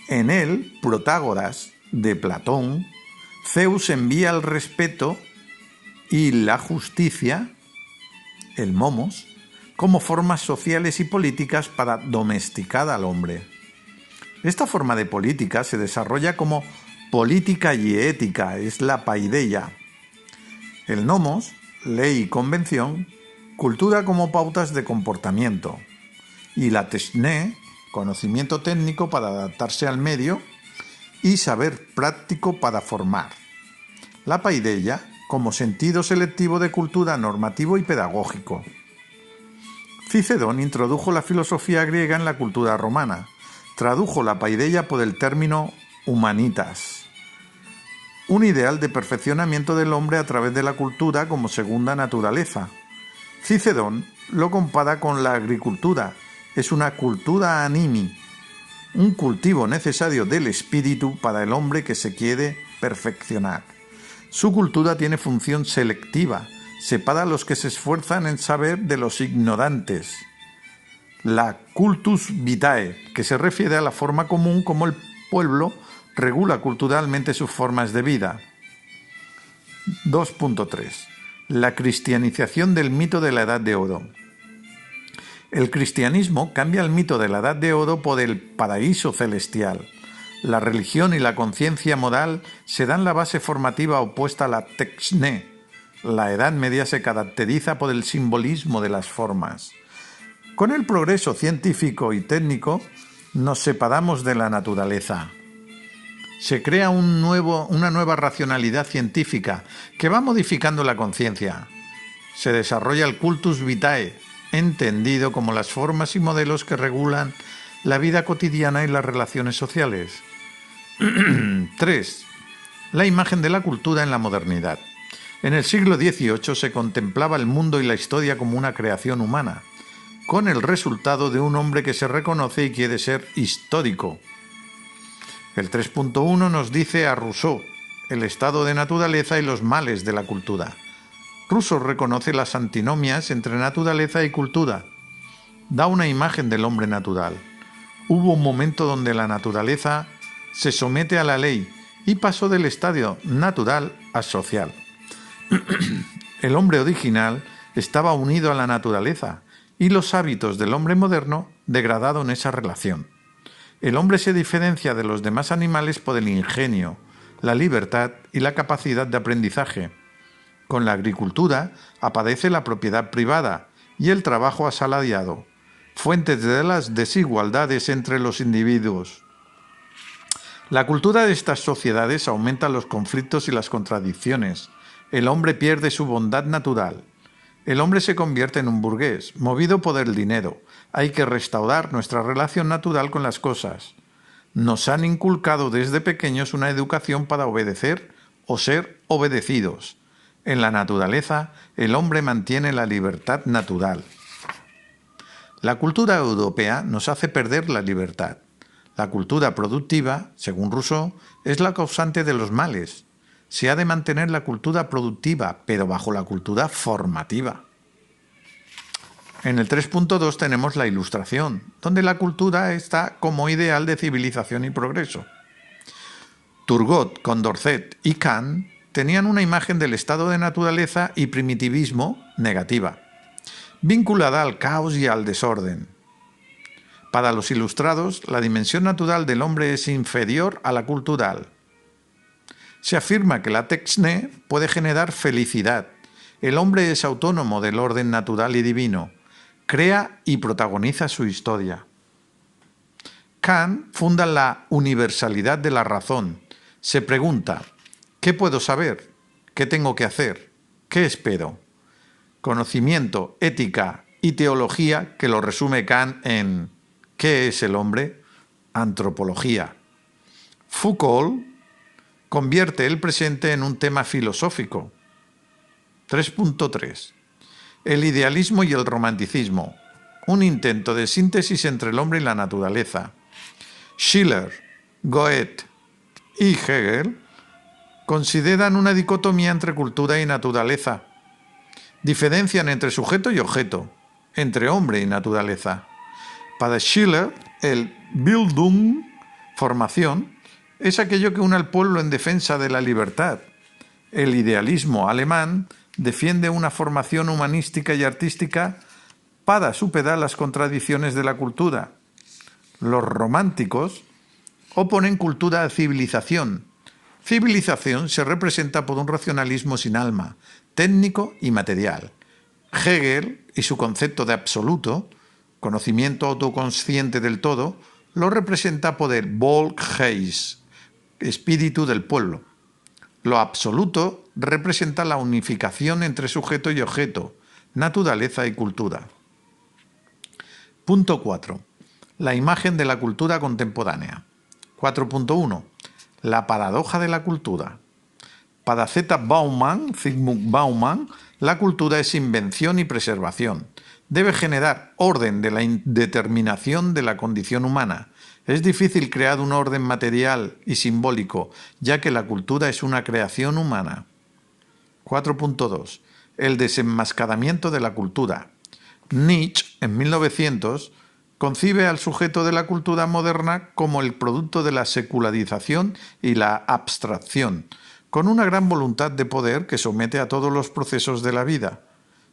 En él, Protágoras, de Platón, Zeus envía el respeto y la justicia, el momos, como formas sociales y políticas para domesticar al hombre. Esta forma de política se desarrolla como política y ética, es la paideia. El nomos, ley y convención, cultura como pautas de comportamiento. Y la techné, conocimiento técnico para adaptarse al medio y saber práctico para formar. La paideia, como sentido selectivo de cultura normativo y pedagógico. Cicedón introdujo la filosofía griega en la cultura romana. Tradujo la paideia por el término humanitas, un ideal de perfeccionamiento del hombre a través de la cultura como segunda naturaleza. Cicedón lo compara con la agricultura. Es una cultura animi, un cultivo necesario del espíritu para el hombre que se quiere perfeccionar. Su cultura tiene función selectiva, separa a los que se esfuerzan en saber de los ignorantes. La cultus vitae, que se refiere a la forma común como el pueblo regula culturalmente sus formas de vida. 2.3. La cristianización del mito de la Edad de Oro. El cristianismo cambia el mito de la Edad de Oro por el paraíso celestial. La religión y la conciencia moral se dan la base formativa opuesta a la techné. La Edad Media se caracteriza por el simbolismo de las formas. Con el progreso científico y técnico nos separamos de la naturaleza. Se crea una nueva racionalidad científica que va modificando la conciencia. Se desarrolla el cultus vitae, entendido como las formas y modelos que regulan la vida cotidiana y las relaciones sociales. 3. La imagen de la cultura en la modernidad. En el siglo XVIII se contemplaba el mundo y la historia como una creación humana, con el resultado de un hombre que se reconoce y quiere ser histórico. El 3.1 nos dice a Rousseau, el estado de naturaleza y los males de la cultura. Rousseau reconoce las antinomias entre naturaleza y cultura. Da una imagen del hombre natural. Hubo un momento donde la naturaleza se somete a la ley y pasó del estadio natural a social. El hombre original estaba unido a la naturaleza y los hábitos del hombre moderno degradaron esa relación. El hombre se diferencia de los demás animales por el ingenio, la libertad y la capacidad de aprendizaje. Con la agricultura aparece la propiedad privada y el trabajo asalariado, fuentes de las desigualdades entre los individuos. La cultura de estas sociedades aumenta los conflictos y las contradicciones. El hombre pierde su bondad natural. El hombre se convierte en un burgués, movido por el dinero. Hay que restaurar nuestra relación natural con las cosas. Nos han inculcado desde pequeños una educación para obedecer o ser obedecidos. En la naturaleza, el hombre mantiene la libertad natural. La cultura europea nos hace perder la libertad. La cultura productiva, según Rousseau, es la causante de los males. Se ha de mantener la cultura productiva, pero bajo la cultura formativa. En el 3.2 tenemos la Ilustración, donde la cultura está como ideal de civilización y progreso. Turgot, Condorcet y Kant tenían una imagen del estado de naturaleza y primitivismo negativa, vinculada al caos y al desorden. Para los ilustrados, la dimensión natural del hombre es inferior a la cultural. Se afirma que la techné puede generar felicidad. El hombre es autónomo del orden natural y divino. Crea y protagoniza su historia. Kant funda la universalidad de la razón. Se pregunta, ¿qué puedo saber? ¿Qué tengo que hacer? ¿Qué espero? Conocimiento, ética y teología, que lo resume Kant en ¿qué es el hombre? Antropología. Foucault convierte el presente en un tema filosófico. 3.3. El idealismo y el romanticismo. Un intento de síntesis entre el hombre y la naturaleza. Schiller, Goethe y Hegel consideran una dicotomía entre cultura y naturaleza. Diferencian entre sujeto y objeto, entre hombre y naturaleza. Para Schiller, el Bildung, formación, es aquello que une al pueblo en defensa de la libertad. El idealismo alemán defiende una formación humanística y artística para superar las contradicciones de la cultura. Los románticos oponen cultura a civilización. Civilización se representa por un racionalismo sin alma, técnico y material. Hegel y su concepto de absoluto, conocimiento autoconsciente del todo, lo representa por el Volksgeist, espíritu del pueblo. Lo absoluto representa la unificación entre sujeto y objeto, naturaleza y cultura. Punto 4. La imagen de la cultura contemporánea. 4.1. La paradoja de la cultura. Para Zygmunt Bauman, la cultura es invención y preservación. Debe generar orden de la indeterminación de la condición humana. Es difícil crear un orden material y simbólico, ya que la cultura es una creación humana. 4.2. El desenmascaramiento de la cultura. Nietzsche, en 1900, concibe al sujeto de la cultura moderna como el producto de la secularización y la abstracción, con una gran voluntad de poder que somete a todos los procesos de la vida.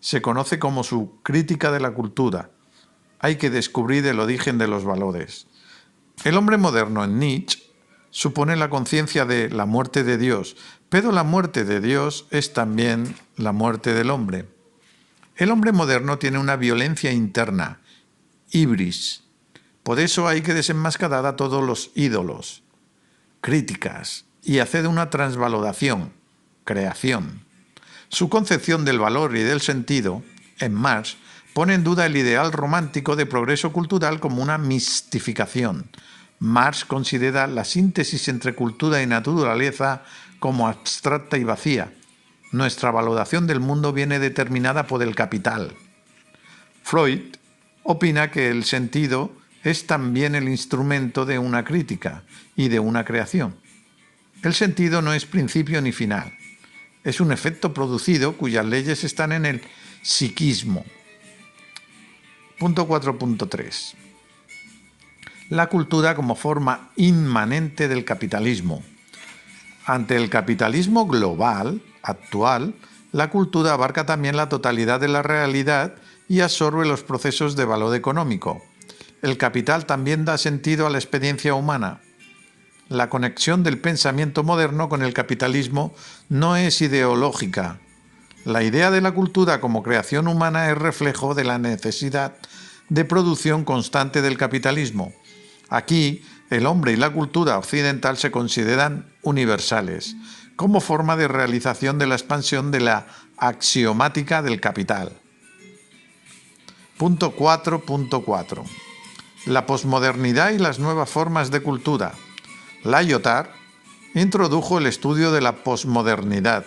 Se conoce como su crítica de la cultura. Hay que descubrir el origen de los valores. El hombre moderno en Nietzsche supone la conciencia de la muerte de Dios, pero la muerte de Dios es también la muerte del hombre. El hombre moderno tiene una violencia interna, hibris. Por eso hay que desenmascarar a todos los ídolos, críticas, y hacer una transvaloración, creación. Su concepción del valor y del sentido, en Marx, pone en duda el ideal romántico de progreso cultural como una mistificación. Marx considera la síntesis entre cultura y naturaleza como abstracta y vacía. Nuestra valoración del mundo viene determinada por el capital. Freud opina que el sentido es también el instrumento de una crítica y de una creación. El sentido no es principio ni final. Es un efecto producido cuyas leyes están en el psiquismo. Punto 4.3. La cultura como forma inmanente del capitalismo. Ante el capitalismo global actual, la cultura abarca también la totalidad de la realidad y absorbe los procesos de valor económico. El capital también da sentido a la experiencia humana. La conexión del pensamiento moderno con el capitalismo no es ideológica. La idea de la cultura como creación humana es reflejo de la necesidad de producción constante del capitalismo. Aquí, el hombre y la cultura occidental se consideran universales, como forma de realización de la expansión de la axiomática del capital. Punto 4.4. La posmodernidad y las nuevas formas de cultura. Lyotard introdujo el estudio de la posmodernidad.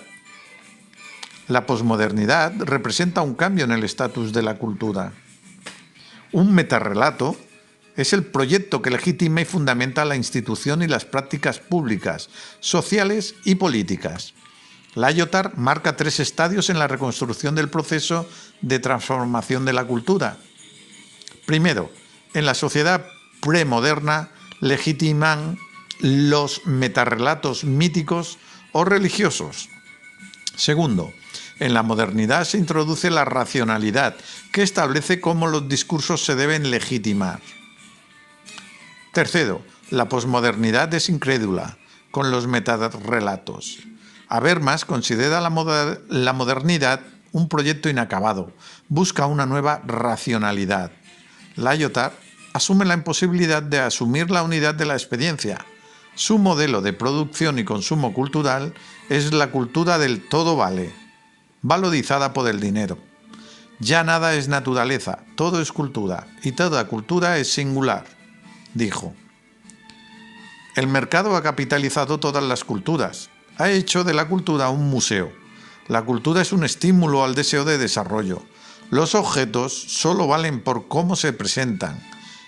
La posmodernidad representa un cambio en el estatus de la cultura. Un metarrelato es el proyecto que legitima y fundamenta la institución y las prácticas públicas, sociales y políticas. Lyotard marca 3 estadios en la reconstrucción del proceso de transformación de la cultura. Primero, en la sociedad premoderna legitiman los metarrelatos míticos o religiosos. Segundo, en la modernidad se introduce la racionalidad, que establece cómo los discursos se deben legitimar. Tercero, la posmodernidad es incrédula con los metarrelatos. Habermas considera la modernidad un proyecto inacabado, busca una nueva racionalidad. Lyotard asume la imposibilidad de asumir la unidad de la experiencia. Su modelo de producción y consumo cultural es la cultura del todo vale, valorizada por el dinero. Ya nada es naturaleza, todo es cultura, y toda cultura es singular, dijo. El mercado ha capitalizado todas las culturas, ha hecho de la cultura un museo. La cultura es un estímulo al deseo de desarrollo. Los objetos solo valen por cómo se presentan.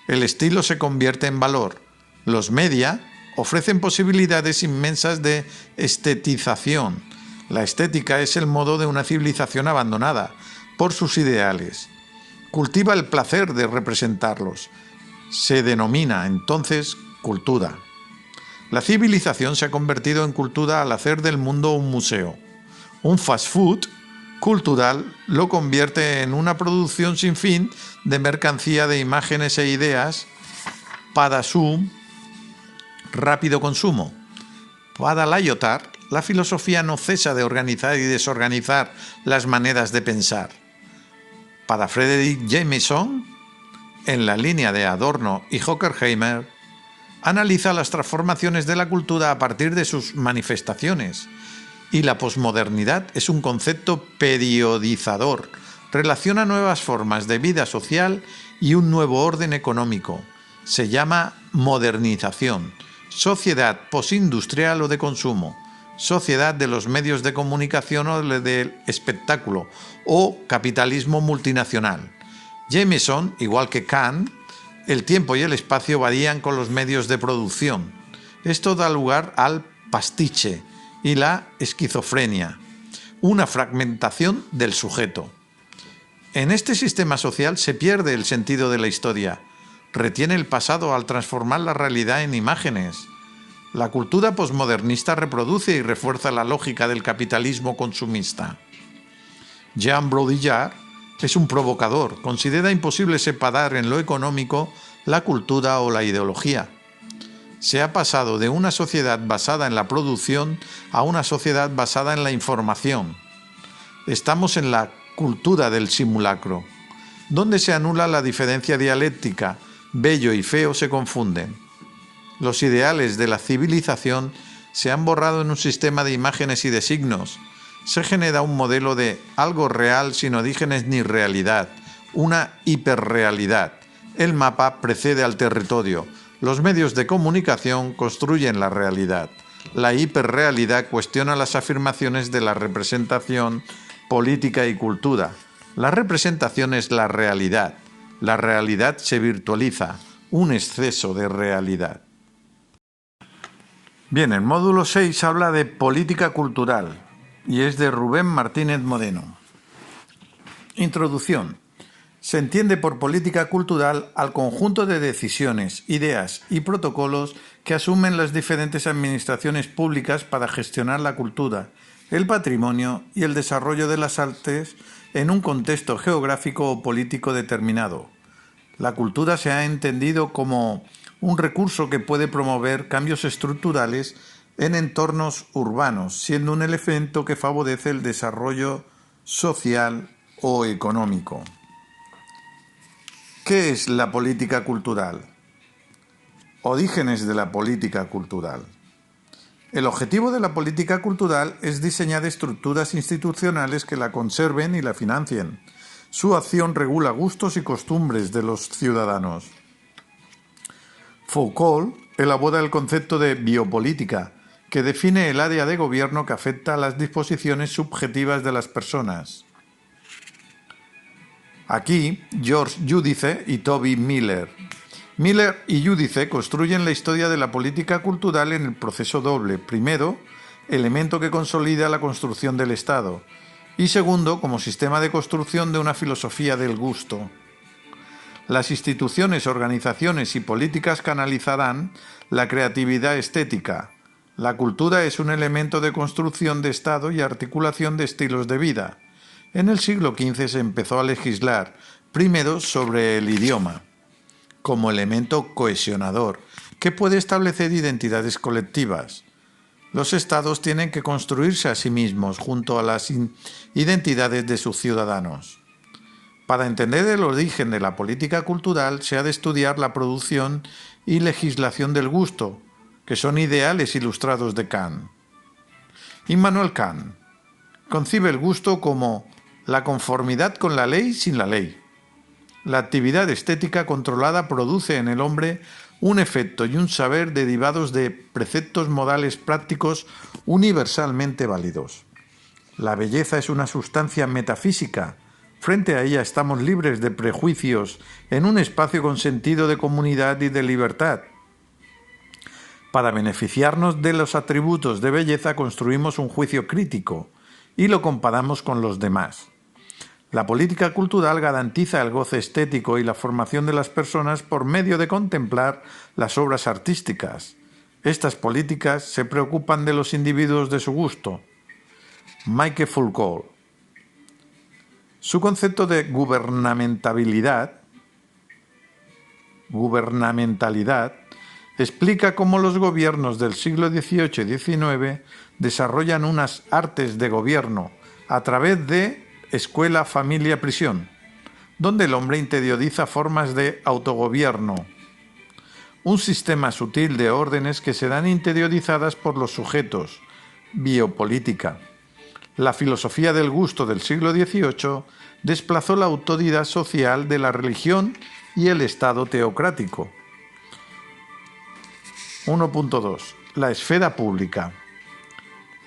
El estilo se convierte en valor. Los media ofrecen posibilidades inmensas de estetización. La estética es el modo de una civilización abandonada por sus ideales. Cultiva el placer de representarlos. Se denomina entonces cultura. La civilización se ha convertido en cultura al hacer del mundo un museo. Un fast food cultural lo convierte en una producción sin fin de mercancía de imágenes e ideas para su rápido consumo. Para Lyotard, la filosofía no cesa de organizar y desorganizar las maneras de pensar. Para Frederick Jameson, en la línea de Adorno y Horkheimer, analiza las transformaciones de la cultura a partir de sus manifestaciones, y la posmodernidad es un concepto periodizador, relaciona nuevas formas de vida social y un nuevo orden económico. Se llama modernización, sociedad postindustrial o de consumo, sociedad de los medios de comunicación o del espectáculo, o capitalismo multinacional. Jameson, igual que Kant, el tiempo y el espacio varían con los medios de producción. Esto da lugar al pastiche y la esquizofrenia, una fragmentación del sujeto. En este sistema social se pierde el sentido de la historia, retiene el pasado al transformar la realidad en imágenes. La cultura posmodernista reproduce y refuerza la lógica del capitalismo consumista. Jean Baudrillard es un provocador, considera imposible separar en lo económico la cultura o la ideología. Se ha pasado de una sociedad basada en la producción a una sociedad basada en la información. Estamos en la cultura del simulacro, donde se anula la diferencia dialéctica, bello y feo se confunden. Los ideales de la civilización se han borrado en un sistema de imágenes y de signos. Se genera un modelo de algo real sin orígenes ni realidad, una hiperrealidad. El mapa precede al territorio. Los medios de comunicación construyen la realidad. La hiperrealidad cuestiona las afirmaciones de la representación, política y cultura. La representación es la realidad. La realidad se virtualiza, un exceso de realidad. Bien, el módulo 6 habla de política cultural y es de Rubén Martínez Moreno. Introducción. Se entiende por política cultural al conjunto de decisiones, ideas y protocolos que asumen las diferentes administraciones públicas para gestionar la cultura, el patrimonio y el desarrollo de las artes en un contexto geográfico o político determinado. La cultura se ha entendido como un recurso que puede promover cambios estructurales en entornos urbanos, siendo un elemento que favorece el desarrollo social o económico. ¿Qué es la política cultural? Orígenes de la política cultural. El objetivo de la política cultural es diseñar estructuras institucionales que la conserven y la financien. Su acción regula gustos y costumbres de los ciudadanos. Foucault elabora el concepto de biopolítica, que define el área de gobierno que afecta a las disposiciones subjetivas de las personas. Aquí, George Giudice y Toby Miller. Miller y Giudice construyen la historia de la política cultural en el proceso doble. Primero, elemento que consolida la construcción del Estado. Y segundo, como sistema de construcción de una filosofía del gusto. Las instituciones, organizaciones y políticas canalizarán la creatividad estética. La cultura es un elemento de construcción de Estado y articulación de estilos de vida. En el siglo XV se empezó a legislar, primero sobre el idioma, como elemento cohesionador, que puede establecer identidades colectivas. Los estados tienen que construirse a sí mismos junto a las identidades de sus ciudadanos. Para entender el origen de la política cultural se ha de estudiar la producción y legislación del gusto, que son ideales ilustrados de Kant. Immanuel Kant concibe el gusto como la conformidad con la ley sin la ley. La actividad estética controlada produce en el hombre un efecto y un saber derivados de preceptos modales prácticos universalmente válidos. La belleza es una sustancia metafísica. Frente a ella estamos libres de prejuicios en un espacio con sentido de comunidad y de libertad. Para beneficiarnos de los atributos de belleza construimos un juicio crítico y lo comparamos con los demás. La política cultural garantiza el goce estético y la formación de las personas por medio de contemplar las obras artísticas. Estas políticas se preocupan de los individuos de su gusto. Michael Foucault. Su concepto de gubernamentalidad explica cómo los gobiernos del siglo XVIII y XIX desarrollan unas artes de gobierno a través de escuela, familia, prisión, donde el hombre interioriza formas de autogobierno, un sistema sutil de órdenes que serán interiorizadas por los sujetos, biopolítica. La filosofía del gusto del siglo XVIII desplazó la autoridad social de la religión y el Estado teocrático. 1.2. La esfera pública.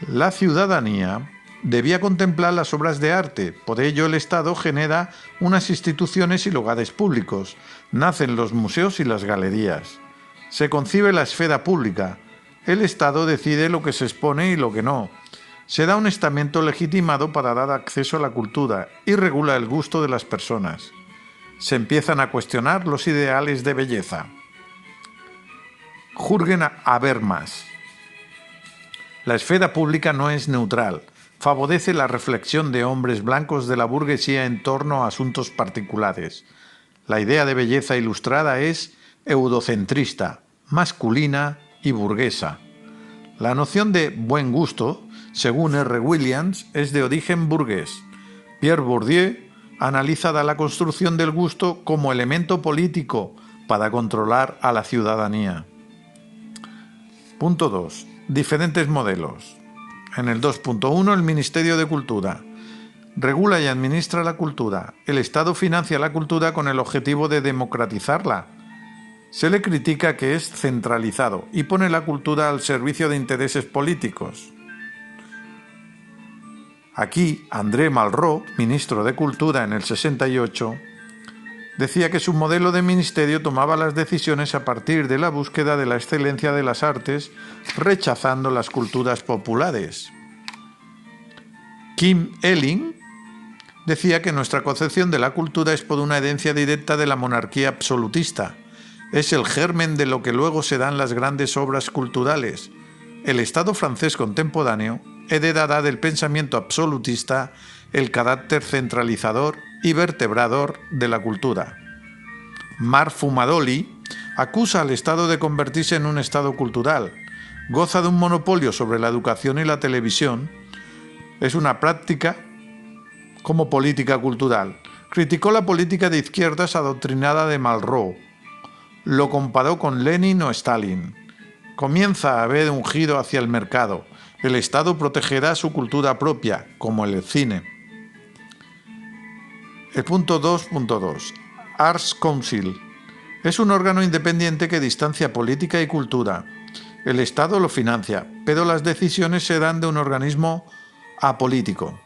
La ciudadanía debía contemplar las obras de arte, por ello el Estado genera unas instituciones y lugares públicos, nacen los museos y las galerías. Se concibe la esfera pública, el Estado decide lo que se expone y lo que no. Se da un estamento legitimado para dar acceso a la cultura y regula el gusto de las personas. Se empiezan a cuestionar los ideales de belleza. Jürgen Habermas. La esfera pública no es neutral, favorece la reflexión de hombres blancos de la burguesía en torno a asuntos particulares. La idea de belleza ilustrada es eurocentrista, masculina y burguesa. La noción de buen gusto, según R. Williams, es de origen burgués. Pierre Bourdieu analiza la construcción del gusto como elemento político para controlar a la ciudadanía. Punto 2. Diferentes modelos. En el 2.1, el Ministerio de Cultura. Regula y administra la cultura. El Estado financia la cultura con el objetivo de democratizarla. Se le critica que es centralizado y pone la cultura al servicio de intereses políticos. Aquí, André Malraux, ministro de Cultura en el 68, decía que su modelo de ministerio tomaba las decisiones a partir de la búsqueda de la excelencia de las artes, rechazando las culturas populares. Kim Elling decía que nuestra concepción de la cultura es por una herencia directa de la monarquía absolutista. Es el germen de lo que luego se dan las grandes obras culturales. El Estado francés contemporáneo heredará del pensamiento absolutista el carácter centralizador y vertebrador de la cultura. Marc Fumaroli acusa al Estado de convertirse en un Estado cultural. Goza de un monopolio sobre la educación y la televisión. Es una práctica como política cultural. Criticó la política de izquierdas adoctrinada de Malraux. Lo comparó con Lenin o Stalin. Comienza a haber un giro hacia el mercado. El Estado protegerá su cultura propia, como el cine. El punto 2.2. Arts Council. Es un órgano independiente que distancia política y cultura. El Estado lo financia, pero las decisiones se dan de un organismo apolítico.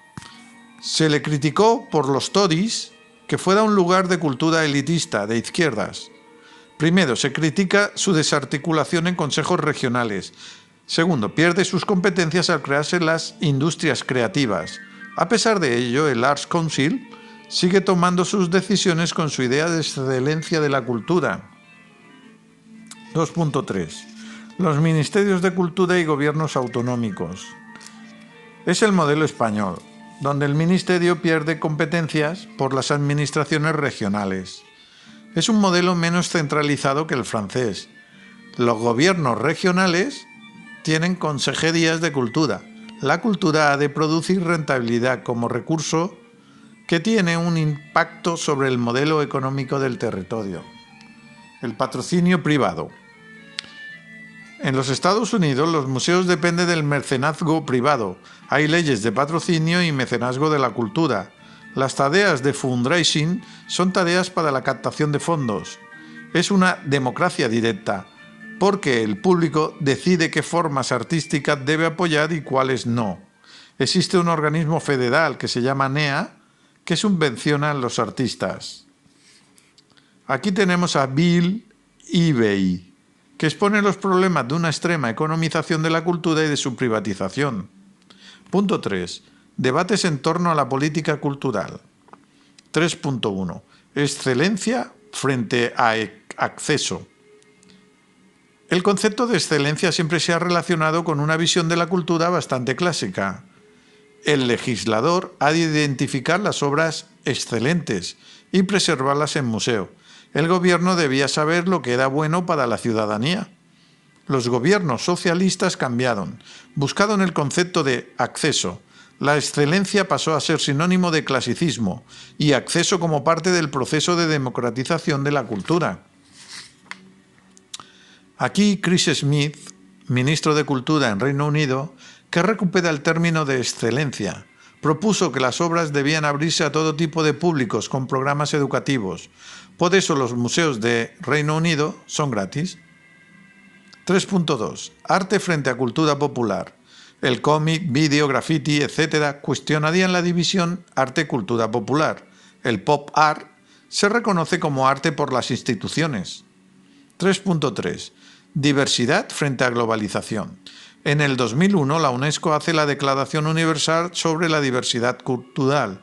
Se le criticó por los Tories que fuera un lugar de cultura elitista, de izquierdas. Primero, se critica su desarticulación en consejos regionales. Segundo, pierde sus competencias al crearse las industrias creativas. A pesar de ello, el Arts Council sigue tomando sus decisiones con su idea de excelencia de la cultura. 2.3. Los ministerios de cultura y gobiernos autonómicos. Es el modelo español, donde el ministerio pierde competencias por las administraciones regionales. Es un modelo menos centralizado que el francés. Los gobiernos regionales tienen consejerías de cultura. La cultura ha de producir rentabilidad como recurso que tiene un impacto sobre el modelo económico del territorio. El patrocinio privado. En los Estados Unidos, los museos dependen del mecenazgo privado. Hay leyes de patrocinio y mecenazgo de la cultura. Las tareas de fundraising son tareas para la captación de fondos. Es una democracia directa, porque el público decide qué formas artísticas debe apoyar y cuáles no. Existe un organismo federal que se llama NEA, que subvenciona a los artistas. Aquí tenemos a Bill Ivey, que expone los problemas de una extrema economización de la cultura y de su privatización. Punto 3. Debates en torno a la política cultural. 3.1. Excelencia frente a acceso. El concepto de excelencia siempre se ha relacionado con una visión de la cultura bastante clásica. El legislador ha de identificar las obras excelentes y preservarlas en museo. El gobierno debía saber lo que era bueno para la ciudadanía. Los gobiernos socialistas cambiaron, buscaron el concepto de acceso. La excelencia pasó a ser sinónimo de clasicismo y acceso como parte del proceso de democratización de la cultura. Aquí Chris Smith, ministro de Cultura en Reino Unido, que recupera el término de excelencia, propuso que las obras debían abrirse a todo tipo de públicos con programas educativos. Por eso los museos de Reino Unido son gratis. 3.2. Arte frente a cultura popular. El cómic, vídeo, graffiti, etc. cuestionarían la división arte-cultura popular. El pop art se reconoce como arte por las instituciones. 3.3. Diversidad frente a globalización. En el 2001, la UNESCO hace la Declaración Universal sobre la Diversidad Cultural.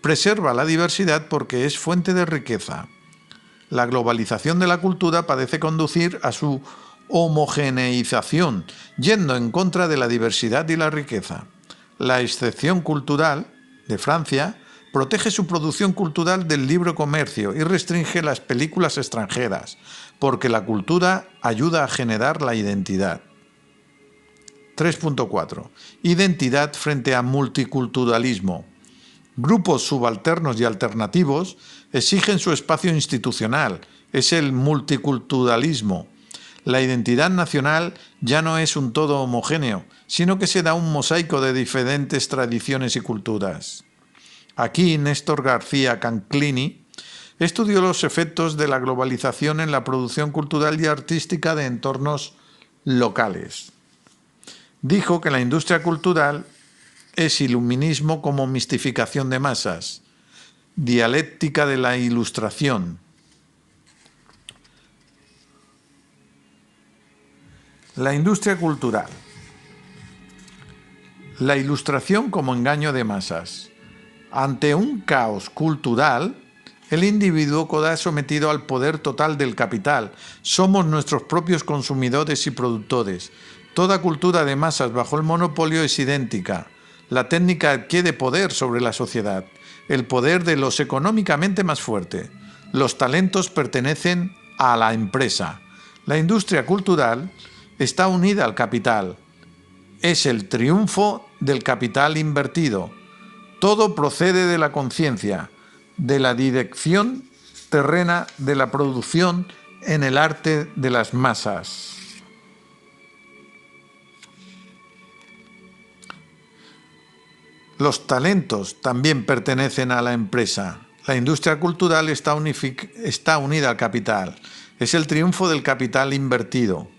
Preserva la diversidad porque es fuente de riqueza. La globalización de la cultura parece conducir a su homogeneización, yendo en contra de la diversidad y la riqueza. La excepción cultural de Francia protege su producción cultural del libre comercio y restringe las películas extranjeras, porque la cultura ayuda a generar la identidad. 3.4. Identidad frente a multiculturalismo. Grupos subalternos y alternativos exigen su espacio institucional. Es el multiculturalismo. La identidad nacional ya no es un todo homogéneo, sino que se da un mosaico de diferentes tradiciones y culturas. Aquí Néstor García Canclini estudió los efectos de la globalización en la producción cultural y artística de entornos locales. Dijo que la industria cultural es iluminismo como mistificación de masas, dialéctica de la ilustración. La industria cultural. La ilustración como engaño de masas. Ante un caos cultural, el individuo queda sometido al poder total del capital. Somos nuestros propios consumidores y productores. Toda cultura de masas bajo el monopolio es idéntica. La técnica adquiere poder sobre la sociedad, el poder de los económicamente más fuertes. Los talentos pertenecen a la empresa. La industria cultural está unida al capital. Es el triunfo del capital invertido. Todo procede de la conciencia, de la dirección terrena de la producción en el arte de las masas. Los talentos también pertenecen a la empresa. La industria cultural está unida al capital. Es el triunfo del capital invertido.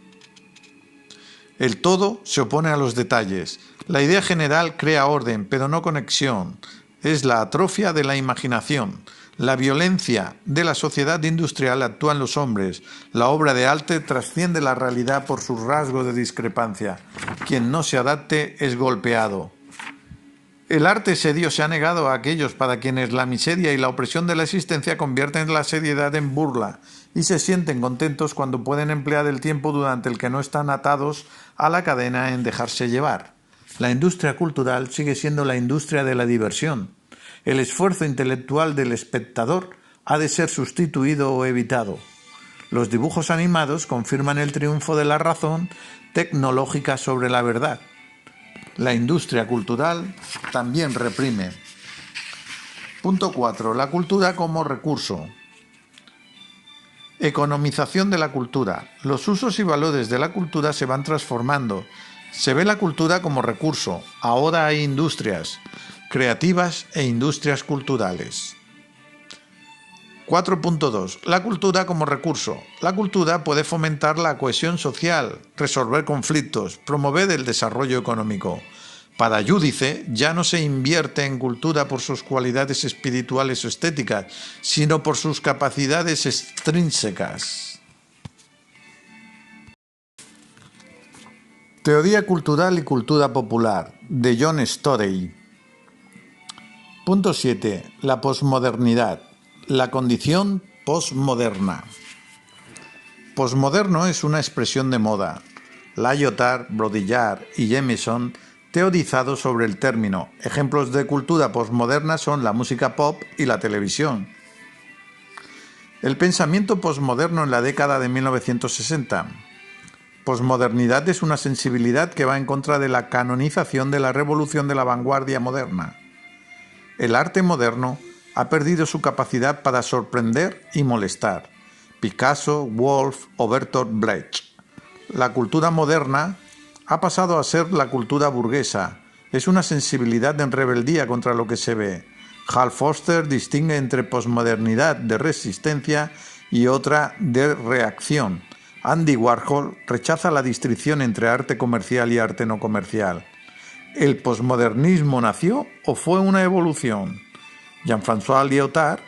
El todo se opone a los detalles. La idea general crea orden, pero no conexión. Es la atrofia de la imaginación. La violencia de la sociedad industrial actúa en los hombres. La obra de arte trasciende la realidad por su rasgo de discrepancia. Quien no se adapte es golpeado. El arte serio se ha negado a aquellos para quienes la miseria y la opresión de la existencia convierten la seriedad en burla y se sienten contentos cuando pueden emplear el tiempo durante el que no están atados a la cadena en dejarse llevar. La industria cultural sigue siendo la industria de la diversión. El esfuerzo intelectual del espectador ha de ser sustituido o evitado. Los dibujos animados confirman el triunfo de la razón tecnológica sobre la verdad. La industria cultural también reprime. Punto 4. La cultura como recurso. Economización de la cultura. Los usos y valores de la cultura se van transformando. Se ve la cultura como recurso. Ahora hay industrias creativas e industrias culturales. 4.2. La cultura como recurso. La cultura puede fomentar la cohesión social, resolver conflictos, promover el desarrollo económico. Para Giudice, ya no se invierte en cultura por sus cualidades espirituales o estéticas, sino por sus capacidades extrínsecas. Teoría cultural y cultura popular, de John Storey. Punto 7. La posmodernidad. La condición posmoderna. Posmoderno es una expresión de moda. Lyotard, Baudrillard y Jameson teorizado sobre el término. Ejemplos de cultura posmoderna son la música pop y la televisión. El pensamiento posmoderno en la década de 1960. Posmodernidad es una sensibilidad que va en contra de la canonización de la revolución de la vanguardia moderna. El arte moderno ha perdido su capacidad para sorprender y molestar. Picasso, Wolf o Bertolt Brecht. La cultura moderna ha pasado a ser la cultura burguesa. Es una sensibilidad en rebeldía contra lo que se ve. Hal Foster distingue entre posmodernidad de resistencia y otra de reacción. Andy Warhol rechaza la distinción entre arte comercial y arte no comercial. ¿El posmodernismo nació o fue una evolución? Jean-François Lyotard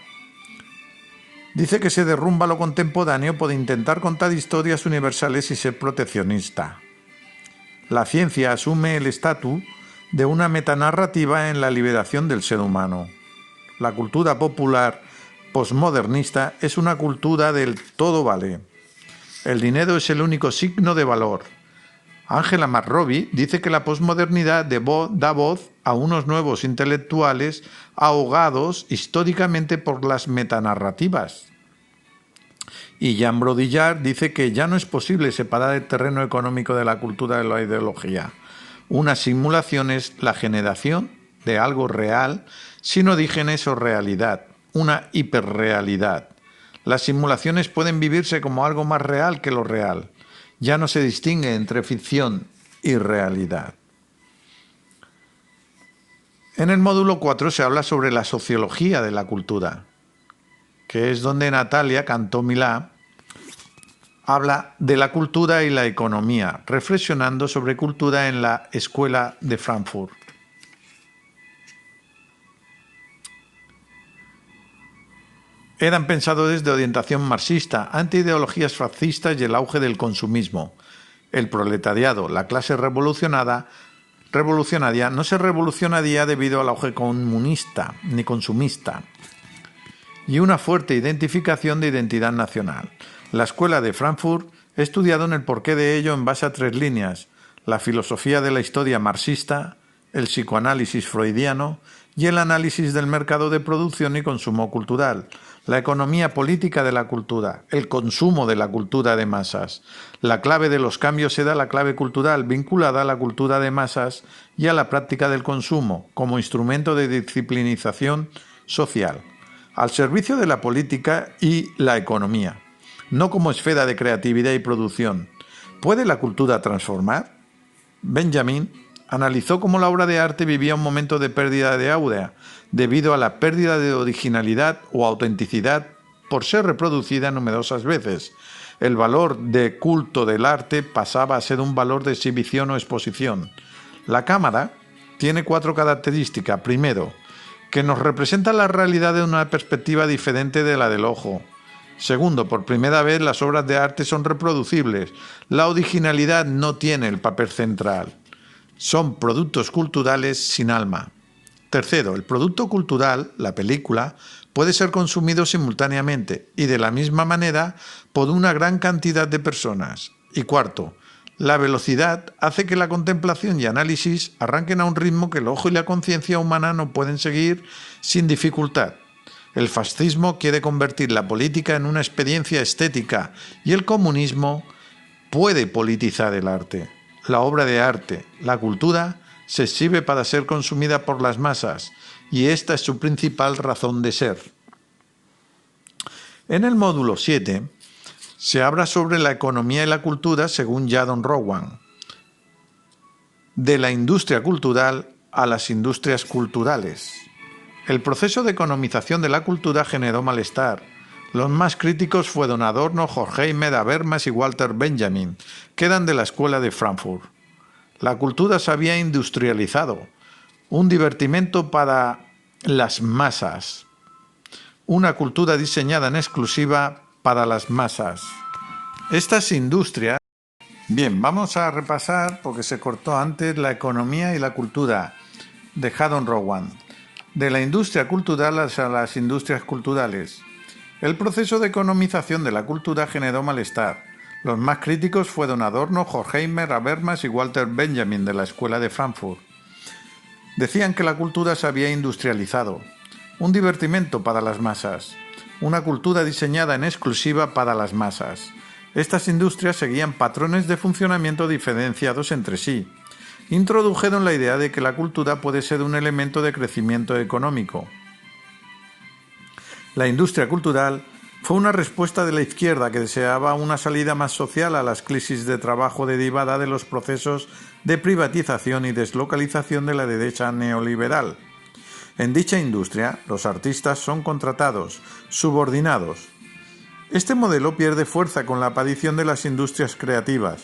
dice que se derrumba lo contemporáneo por intentar contar historias universales y ser proteccionista. La ciencia asume el estatus de una metanarrativa en la liberación del ser humano. La cultura popular posmodernista es una cultura del todo vale. El dinero es el único signo de valor. Angela McRobbie dice que la posmodernidad da voz a unos nuevos intelectuales ahogados históricamente por las metanarrativas. Y Jean Baudrillard dice que ya no es posible separar el terreno económico de la cultura de la ideología. Una simulación es la generación de algo real sin orígenes o realidad, una hiperrealidad. Las simulaciones pueden vivirse como algo más real que lo real. Ya no se distingue entre ficción y realidad. En el módulo 4 se habla sobre la sociología de la cultura, que es donde Natalia Cantomilà habla de la cultura y la economía, reflexionando sobre cultura en la Escuela de Frankfurt. Eran pensadores de orientación marxista, anti-ideologías fascistas y el auge del consumismo. El proletariado, la clase revolucionaria, no se revolucionaría debido al auge comunista ni consumista y una fuerte identificación de identidad nacional. La Escuela de Frankfurt ha estudiado en el porqué de ello en base a 3 líneas: la filosofía de la historia marxista, el psicoanálisis freudiano y el análisis del mercado de producción y consumo cultural, la economía política de la cultura, el consumo de la cultura de masas. La clave de los cambios será la clave cultural vinculada a la cultura de masas y a la práctica del consumo como instrumento de disciplinización social, al servicio de la política y la economía, no como esfera de creatividad y producción. ¿Puede la cultura transformar? Benjamin analizó cómo la obra de arte vivía un momento de pérdida de áurea, debido a la pérdida de originalidad o autenticidad por ser reproducida numerosas veces. El valor de culto del arte pasaba a ser un valor de exhibición o exposición. La cámara tiene 4 características. Primero, que nos representa la realidad de una perspectiva diferente de la del ojo. Segundo, por primera vez las obras de arte son reproducibles. La originalidad no tiene el papel central. Son productos culturales sin alma. Tercero, el producto cultural, la película, puede ser consumido simultáneamente y de la misma manera por una gran cantidad de personas. Y cuarto, la velocidad hace que la contemplación y análisis arranquen a un ritmo que el ojo y la conciencia humana no pueden seguir sin dificultad. El fascismo quiere convertir la política en una experiencia estética y el comunismo puede politizar el arte. La obra de arte, la cultura, se exhibe para ser consumida por las masas y esta es su principal razón de ser. En el módulo 7 se habla sobre la economía y la cultura según Jadon Rowan, de la industria cultural a las industrias culturales. El proceso de economización de la cultura generó malestar. Los más críticos fueron Adorno, Horkheimer, Habermas y Walter Benjamin, que eran de la Escuela de Frankfurt. La cultura se había industrializado, un divertimento para las masas, una cultura diseñada en exclusiva para las masas. Estas industrias... Bien, vamos a repasar, porque se cortó antes, la economía y la cultura de Jadon Rowan. De la industria cultural a las industrias culturales. El proceso de economización de la cultura generó malestar. Los más críticos fueron Adorno, Horkheimer, Habermas y Walter Benjamin de la Escuela de Frankfurt. Decían que la cultura se había industrializado, un divertimento para las masas, una cultura diseñada en exclusiva para las masas. Estas industrias seguían patrones de funcionamiento diferenciados entre sí. Introdujeron la idea de que la cultura puede ser un elemento de crecimiento económico. La industria cultural fue una respuesta de la izquierda que deseaba una salida más social a las crisis de trabajo derivada de los procesos de privatización y deslocalización de la derecha neoliberal. En dicha industria, los artistas son contratados, subordinados. Este modelo pierde fuerza con la aparición de las industrias creativas.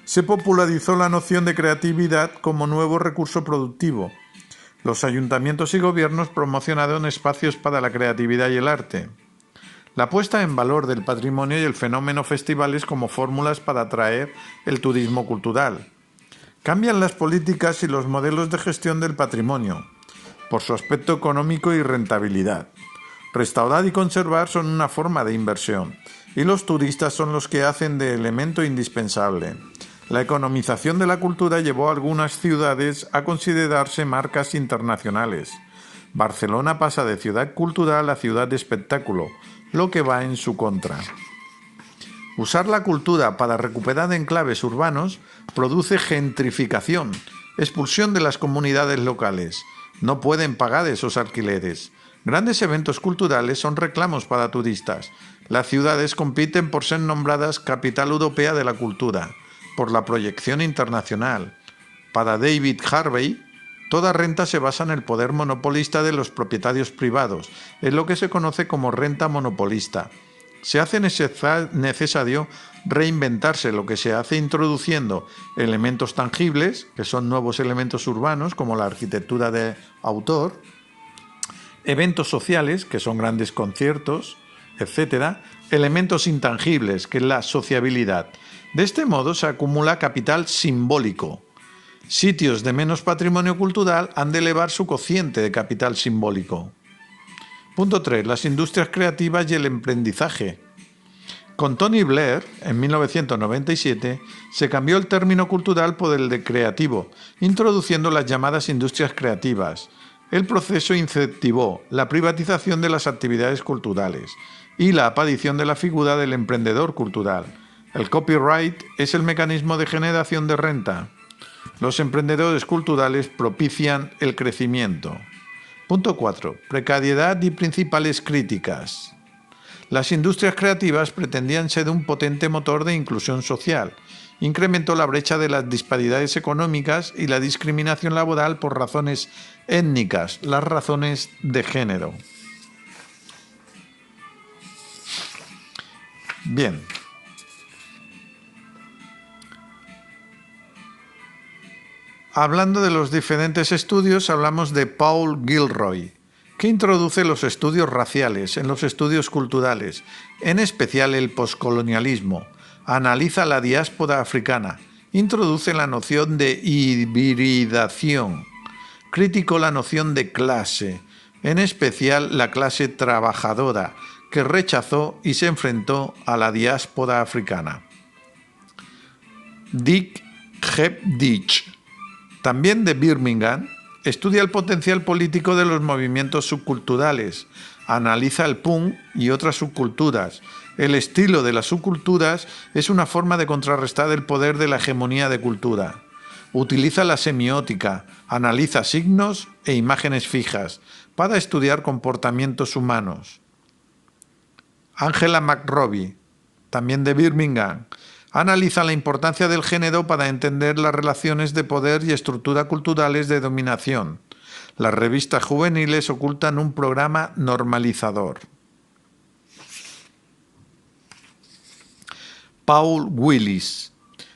Se popularizó la noción de creatividad como nuevo recurso productivo. Los ayuntamientos y gobiernos promocionaron espacios para la creatividad y el arte. La puesta en valor del patrimonio y el fenómeno festivales como fórmulas para atraer el turismo cultural. Cambian las políticas y los modelos de gestión del patrimonio, por su aspecto económico y rentabilidad. Restaurar y conservar son una forma de inversión, y los turistas son los que hacen de elemento indispensable. La economización de la cultura llevó a algunas ciudades a considerarse marcas internacionales. Barcelona pasa de ciudad cultural a ciudad de espectáculo, lo que va en su contra. Usar la cultura para recuperar enclaves urbanos produce gentrificación, expulsión de las comunidades locales. No pueden pagar esos alquileres. Grandes eventos culturales son reclamos para turistas. Las ciudades compiten por ser nombradas capital europea de la cultura, por la proyección internacional. Para David Harvey, toda renta se basa en el poder monopolista de los propietarios privados, en lo que se conoce como renta monopolista. Se hace necesario reinventarse, lo que se hace introduciendo elementos tangibles, que son nuevos elementos urbanos, como la arquitectura de autor, eventos sociales, que son grandes conciertos, etc., elementos intangibles, que es la sociabilidad. De este modo se acumula capital simbólico. Sitios de menos patrimonio cultural han de elevar su cociente de capital simbólico. Punto 3. Las industrias creativas y el emprendizaje. Con Tony Blair, en 1997, se cambió el término cultural por el de creativo, introduciendo las llamadas industrias creativas. El proceso incentivó la privatización de las actividades culturales y la aparición de la figura del emprendedor cultural. El copyright es el mecanismo de generación de renta. Los emprendedores culturales propician el crecimiento. Punto 4. Precariedad y principales críticas. Las industrias creativas pretendían ser un potente motor de inclusión social. Incrementó la brecha de las disparidades económicas y la discriminación laboral por razones étnicas, las razones de género. Bien. Hablando de los diferentes estudios, hablamos de Paul Gilroy, que introduce los estudios raciales en los estudios culturales, en especial el poscolonialismo. Analiza la diáspora africana, introduce la noción de hibridación, criticó la noción de clase, en especial la clase trabajadora, que rechazó y se enfrentó a la diáspora africana. Dick Hepditch, también de Birmingham, estudia el potencial político de los movimientos subculturales, analiza el punk y otras subculturas. El estilo de las subculturas es una forma de contrarrestar el poder de la hegemonía de cultura. Utiliza la semiótica, analiza signos e imágenes fijas para estudiar comportamientos humanos. Angela McRobbie, también de Birmingham, analiza la importancia del género para entender las relaciones de poder y estructura culturales de dominación. Las revistas juveniles ocultan un programa normalizador. Paul Willis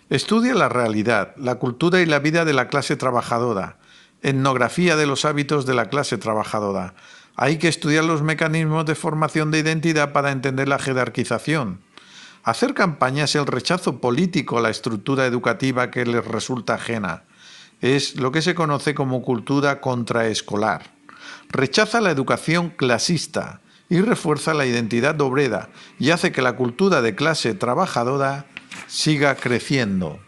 estudia la realidad, la cultura y la vida de la clase trabajadora. Etnografía de los hábitos de la clase trabajadora. Hay que estudiar los mecanismos de formación de identidad para entender la jerarquización. Hacer campaña es el rechazo político a la estructura educativa que les resulta ajena. Es lo que se conoce como cultura contraescolar. Rechaza la educación clasista y refuerza la identidad obrera y hace que la cultura de clase trabajadora siga creciendo.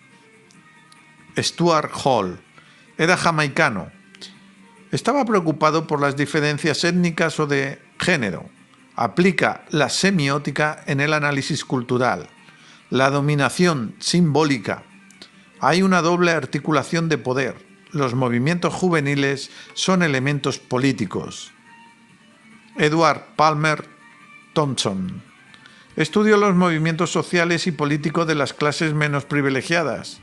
Stuart Hall era jamaicano. Estaba preocupado por las diferencias étnicas o de género. Aplica la semiótica en el análisis cultural. La dominación simbólica. Hay una doble articulación de poder. Los movimientos juveniles son elementos políticos. Edward Palmer Thompson estudió los movimientos sociales y políticos de las clases menos privilegiadas.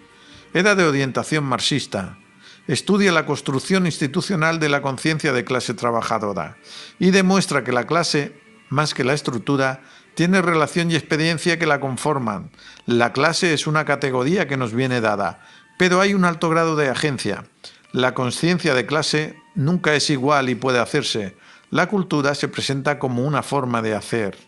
Era de orientación marxista. Estudia la construcción institucional de la conciencia de clase trabajadora y demuestra que la clase, más que la estructura, tiene relación y experiencia que la conforman. La clase es una categoría que nos viene dada, pero hay un alto grado de agencia. La conciencia de clase nunca es igual y puede hacerse. La cultura se presenta como una forma de hacer.